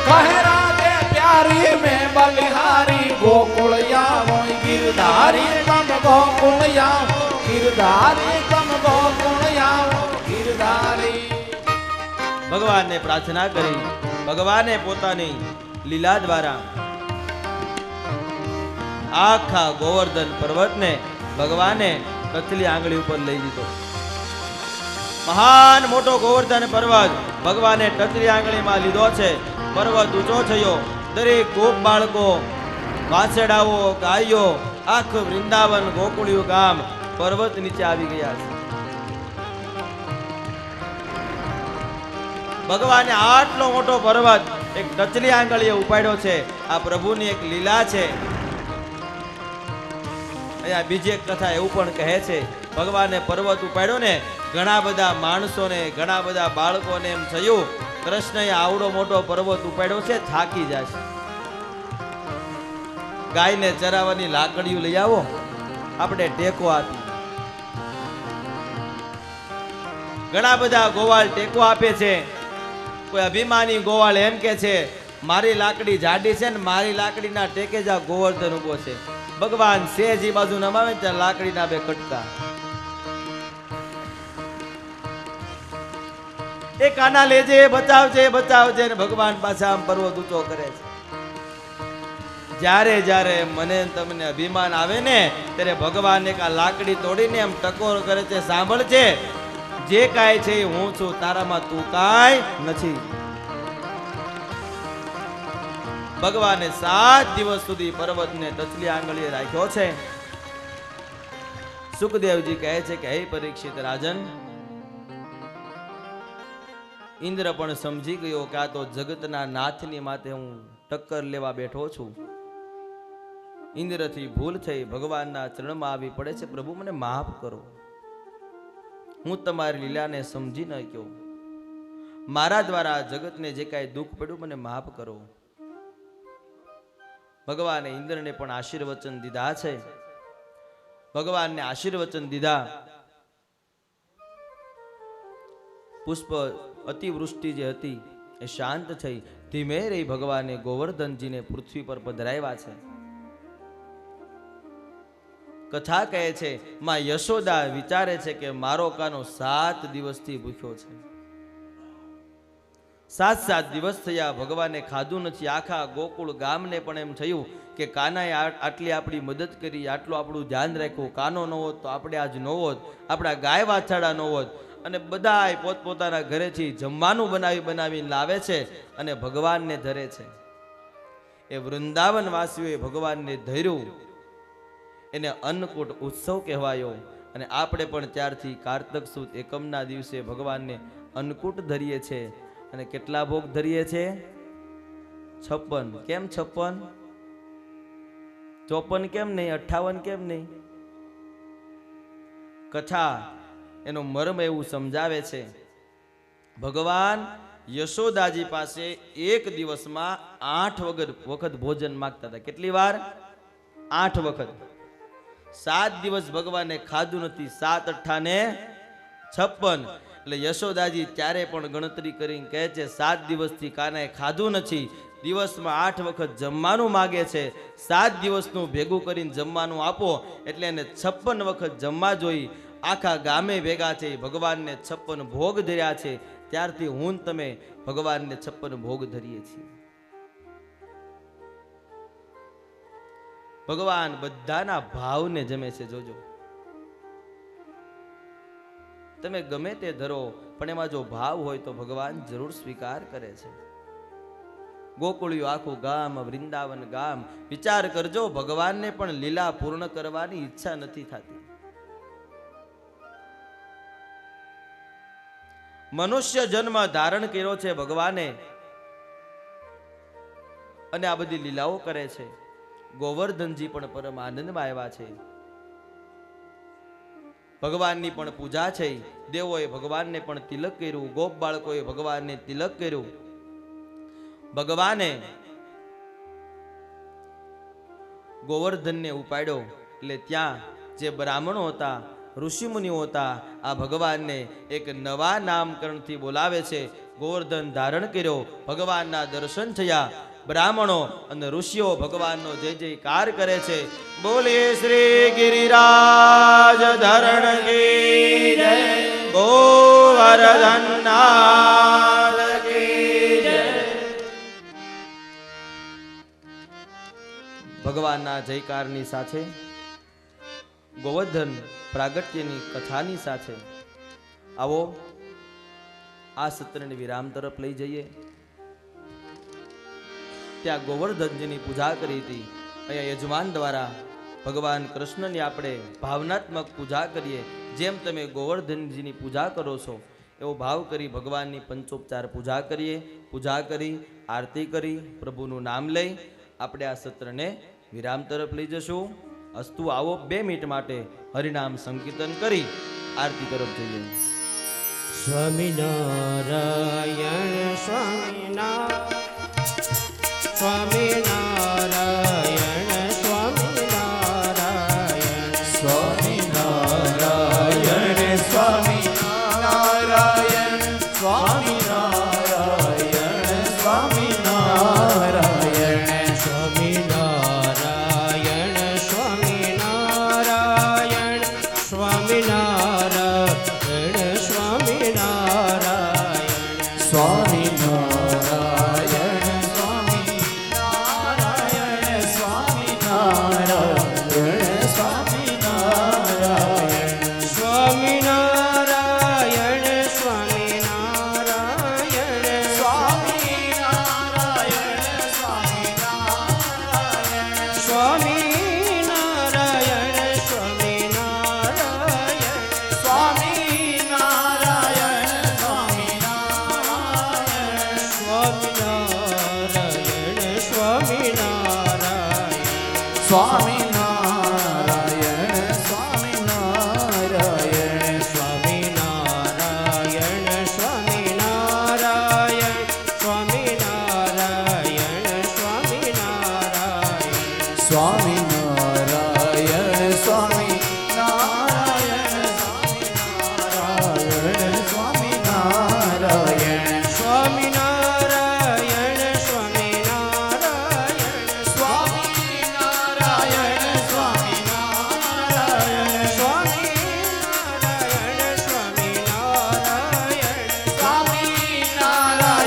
કહે રાધે પ્યારી में बलिहारी गोकुल यावो गिरधारी तम गोकुल यावो गिरधारी तम गोकुल यावो गिरधारी ભગવાનને પ્રાર્થના કરી ભગવાને પોતાની લીલા દ્વારા આખા ગોવર્ધન પર્વતને ભગવાને કથલી આંગળી ઉપર લઈ લીધો મહાન મોટો ગોવર્ધન પર્વત ભગવાને ટચલી આંગળીમાં લીધો છે પર્વત ઊંચો થયો દરેક ગોપ બાળકો વાછરડાઓ ગાયો આખું વૃંદાવન ગોકુળિયું ગામ પર્વત નીચે આવી ગયા છે ભગવાને આટલો મોટો પર્વત એક ટચલી આંગળીએ ઉપાડ્યો છે આ પ્રભુની એક લીલા છે અહીંયા બીજી એક કથા એવું પણ કહે છે ભગવાને પર્વત ઉપાડ્યો ને ઘણા બધા માણસોને ઘણા બધા બાળકોને એમ થયું કૃષ્ણએ આવડો મોટો પર્વત ઉપાડ્યો છે થાકી જશે ગાયને ચરાવવાની લાકડીઓ લઈ આવો આપણે ટેકો આપી ઘણા બધા ગોવાળ ટેકો આપે છે કોઈ અભિમાની ગોવાળ એમ કે છે મારી લાકડી જાડી છે ને મારી લાકડીના ટેકે જ આ ગોવર્ધન ઉભો છે ભગવાન સેજી બાજુ નમાવે ત્યાં લાકડીના બે કટકા એ કાના લેજે બચાવજે બચાવજે ને ભગવાન પાછા આમ પર્વત ઊંચો કરે છે જ્યારે જ્યારે મને તમને અભિમાન આવે ને ત્યારે ભગવાન એક આ લાકડી તોડીને એમ ટકોર કરે છે, સાંભળ છે, જે કાંઈ છે એ હું છું, તારામાં તું કાંઈ નથી. ભગવાને 7 દિવસ સુધી પર્વતને ટચલી આંગળીએ રાખ્યો છે. સુખદેવજી કહે છે કે હે પરીક્ષિત રાજન, ઇન્દ્ર પણ સમજી ગયો કે આ તો જગતના નાથની માથે હું ટક્કર લેવા બેઠો છું. ઇન્દ્રથી ભૂલ થઈ, ભગવાનના ચરણમાં આવી પડે છે, પ્રભુ મને માફ કરો, હું તમારી લીલાને સમજી ન શક્યો, મારા દ્વારા જગતને જે કાંઈ દુઃખ પડ્યું મને માફ કરો. ભગવાને ઇન્દ્રને પણ આશીર્વચન દીધા છે. ભગવાનને આશીર્વચન દીધા. પુષ્પ અતિવૃષ્ટિ જે હતી એ શાંત થઈ. ધીમે રહી ભગવાને ગોવર્ધનજીને પૃથ્વી પર પધરાવ્યા છે. કથા કહે છે માં યશોદા વિચારે છે કે મારો કાનો 7 દિવસથી ભૂખ્યો છે. 7 દિવસ થયા, ભગવાને ખાધું નથી. આખા ગોકુળ ગામને પણ એમ થયું કે કાનાએ આટલી આપણી મદદ કરી, આટલું આપણું ધ્યાન રાખ્યું, કાનો ન હોત તો આપણે આજ ન હોત, આપણા ગાય વાછાડા ન હોત. અને બધાય પોતપોતાના ઘરેથી જમવાનું બનાવીને લાવે છે અને ભગવાનને ધરે છે. એ વૃંદાવન વાસીઓએ ભગવાનને ધર્યું, એને અન્નકૂટ ઉત્સવ કહેવાયો. અને આપણે પણ ત્યારથી કારતક સુદ એકમના દિવસે ભગવાનને અન્નકૂટ ધરીએ છે. અને કેટલા ભોગ ધરીએ છે? 56. કેમ 56? 54 કેમ નહીં? 58 કેમ નહીં? કથા એનો મર્મ એવું સમજાવે છે. ભગવાન યશોદાજી પાસે એક દિવસમાં 8 વખત ભોજન માંગતા હતા. કેટલી વાર? 8 વખત. 7 દિવસ ભગવાને ખાધું નથી. 7 અઠ્ઠાને 56. એટલે યશોદાજી ત્યારે પણ ગણતરી કરીને કહે છે 7 દિવસથી કાનાએ ખાધું નથી, દિવસમાં 8 વખત જમવાનું માગે છે, 7 દિવસનું ભેગું કરીને જમવાનું આપો એટલે એને 56 વખત જમવા જોઈ. આખા ગામે ભેગા છે, ભગવાનને 56 ભોગ ધર્યા છે. ત્યારથી હું તમે ભગવાનને 56 ભોગ ધરીએ છીએ. ભગવાન બધાના ભાવને જમે છે. જોજો, તમે ગમે તે ધરો પણ એમાં જો ભાવ હોય તો ભગવાન જરૂર સ્વીકાર કરે છે. ગોકુળિયું આખું ગામ, વૃંદાવન ગામ, વિચાર કરજો, ભગવાનને પણ લીલા પૂર્ણ કરવાની ઈચ્છા નથી થતી. મનુષ્ય જન્મ ધારણ કર્યો છે ભગવાને અને આ બધી લીલાઓ કરે છે. ગોવર્ધનજી પણ પરમ આનંદમાં આવ્યા છે. ભગવાનની પણ પૂજા છે. દેવોએ ભગવાનને પણ તિલક કર્યું, ગોપ બાળકોએ ભગવાનને તિલક કર્યું. ભગવાને ગોવર્ધનને ઉપાડ્યો એટલે ત્યાં જે બ્રાહ્મણો હતા, ઋષિમુનિઓ હતા, આ ભગવાનને એક નવા નામકરણથી બોલાવે છે. ગોવર્ધન ધારણ કર્યો, ભગવાનના દર્શન થયા. બ્રાહ્મણો અને ઋષિઓ ભગવાનનો જય જયકાર કરે છે. બોલીએ શ્રી ગિરિરાજ ધરણ કી જય, ગોવર્ધનનાથ કી જય. ભગવાનના જયકારની સાથે ગોવર્ધન પ્રાગટ્યની કથાની સાથે આવો આ સત્રને વિરામ તરફ લઈ જઈએ. ત્યાં ગોવર્ધનજીની પૂજા કરી હતી. અહીંયા યજમાન દ્વારા ભગવાન કૃષ્ણની આપણે ભાવનાત્મક પૂજા કરીએ. જેમ તમે ગોવર્ધનજીની પૂજા કરો છો એવો ભાવ કરી ભગવાનની પંચોપચાર પૂજા કરીએ. પૂજા કરી, આરતી કરી, પ્રભુનું નામ લઈ આપણે આ સત્રને વિરામ તરફ લઈ જશું. અસ્તુ આવો 2 મિનિટ માટે હરિનામ સંકીર્તન કરી આરતી તરફ જઈએ. સ્વામિનારાયણ સ્વામિનારાયણ સ્વામિનારાયણ સ્વામિનારાયણ સ્વામિનારાયણ સ્વામિનારાયણ સ્વામિનારાયણ સ્વામિનારાયણ સ્વામિનારાયણ સ્વામિનારાયણ સ્વામિનારાયણ સ્વામિનારાયણ સ્વામિનારાયણ સ્વામિનારાયણ સ્વામિનારાયણ સ્વામિનારાયણ સ્વામિનારાયણ સ્વામિનારાયણ સ્વામિનારાયણ સ્વામિનારાયણ સ્વામિનારાયણ સ્વામિનારાયણ સ્વામિનારાયણ સ્વામિનારાયણ સ્વામિનારાયણ સ્વામિનારાયણ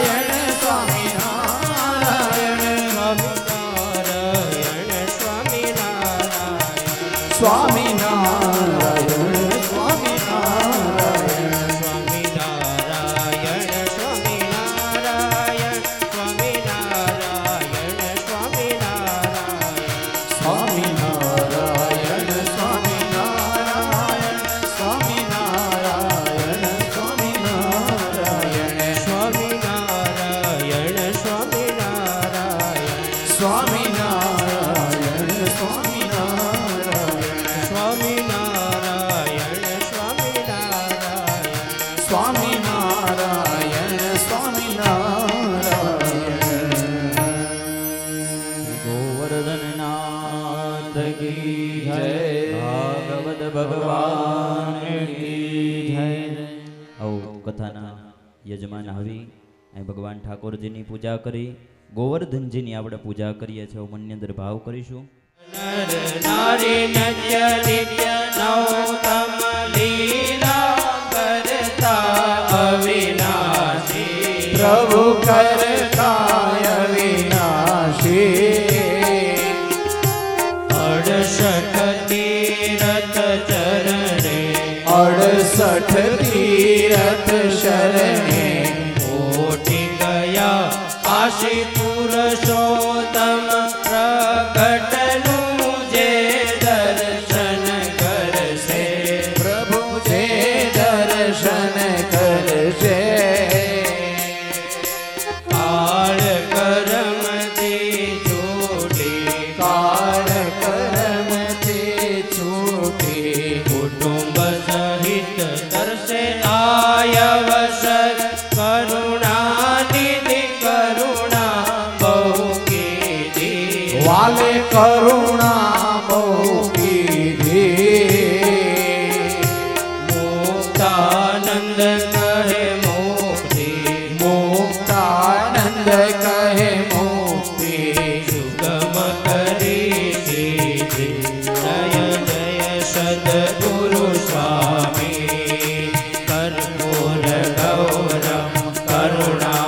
સ્વામિનારાયણ સ્વામિનારાયણ સ્વામિનારાયણ સ્વામિનારાયણ સ્વામિનારાયણ ગોવર્ધનનાથ કી જય ભાગવત ભગવાન કી જય આવો કથાના યજમાન આવી અહીં ભગવાન ઠાકોરજીની પૂજા કરી ગોવર્ધનજીની આપણે પૂજા કરીએ છીએ મનની અંદર ભાવ કરીશું નર નારી નત્ય નિત્ય નવતમ લીલા કરતા અવિનાશી પ્રભુ કરતા વિનાશી 68 તીરથ ચરણે 68 તીરથ શરણે કોટી ગયા કાશી પુરુષોત્તમ પ્રગટનું જે દર્શન કરશે પ્રભુ જે દર્શન કરશે કાળ કર્મથી છૂટી કાળ કર્મથી છૂટી કુટુંબ સહિત દર્શે આયવસર કરુણાનિધિ કરુણા બહુ કીધી વાલે કરુણા બહુ કીધી મુક્તાનંદ કહે મુક્તિ મુક્તાનંદ કહે મુક્તિ સુગમ કરી દીધી જય જય સદગુરુ સ્વામી કર્પૂર ગૌરમ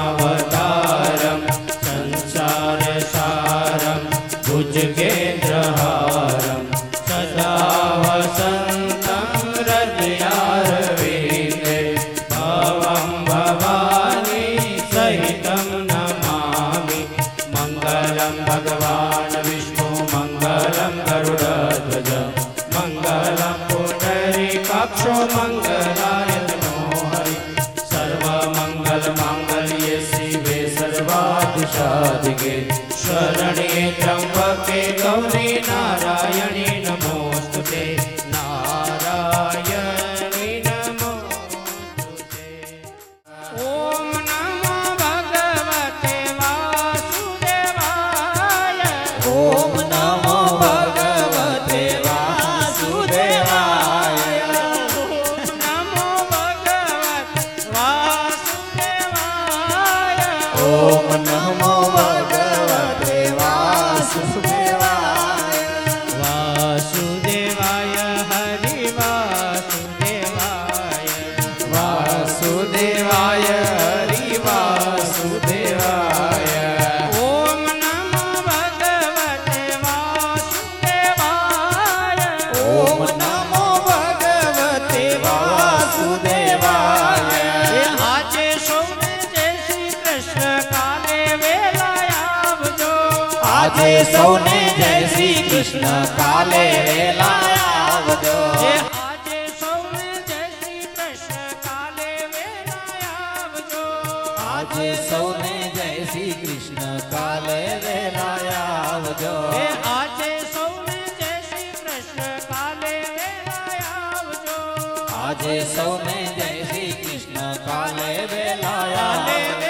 કરુણાવતારમ સંસાર સારમ ભુજગેન્દ્રહારમ સદા વસંતમ હૃદયારવિંદે ભવં ભવાની સહિતમ નમામિ મંગલમ ભગવાન વિષ્ણુ મંગલમ ગરુડધ્વજ મંગલમ પુંડરીકાક્ષો મંગલાય તનો હરિ સર્વમંગલ માંગલ્ये શિવે સર્વાધિસાધિકે શરણ્યે ત્ર્યંબકે ગૌરી નારાયણી નમોસ્તુતે નારાયણી નમોસ્તુતે ઓમ નમો ભગવતે વાસુદેવાય ઓમ નમો ભગવતે વાસુદેવાય નમો ભગવતે વાસુદેવાય ઓમ નમો ભગવતે વાસુદેવાય વાસુદેવાય હરિ વાસુદેવાય વાસુદેવાય હરિ વાસુદેવાય ઓમ નમો ભગવતે વાસુદેવાય ઓમ નમો ભગવતે વાસુદેવાય આજે સૌને જય શ્રી કૃષ્ણ કાલે વેલા આવજો આજે સૌને જય શ્રી કૃષ્ણ કાલે વેલા આવજો આજે સૌને જય શ્રી કૃષ્ણ કાલે વેલા આવજો આજે સૌને જય શ્રી કૃષ્ણ કાલે વેલા આવજો આજે સૌને કાલે વેળા આવજો આજે સૌને જય શ્રી કૃષ્ણ કાલે વેલા કાલે આવજો.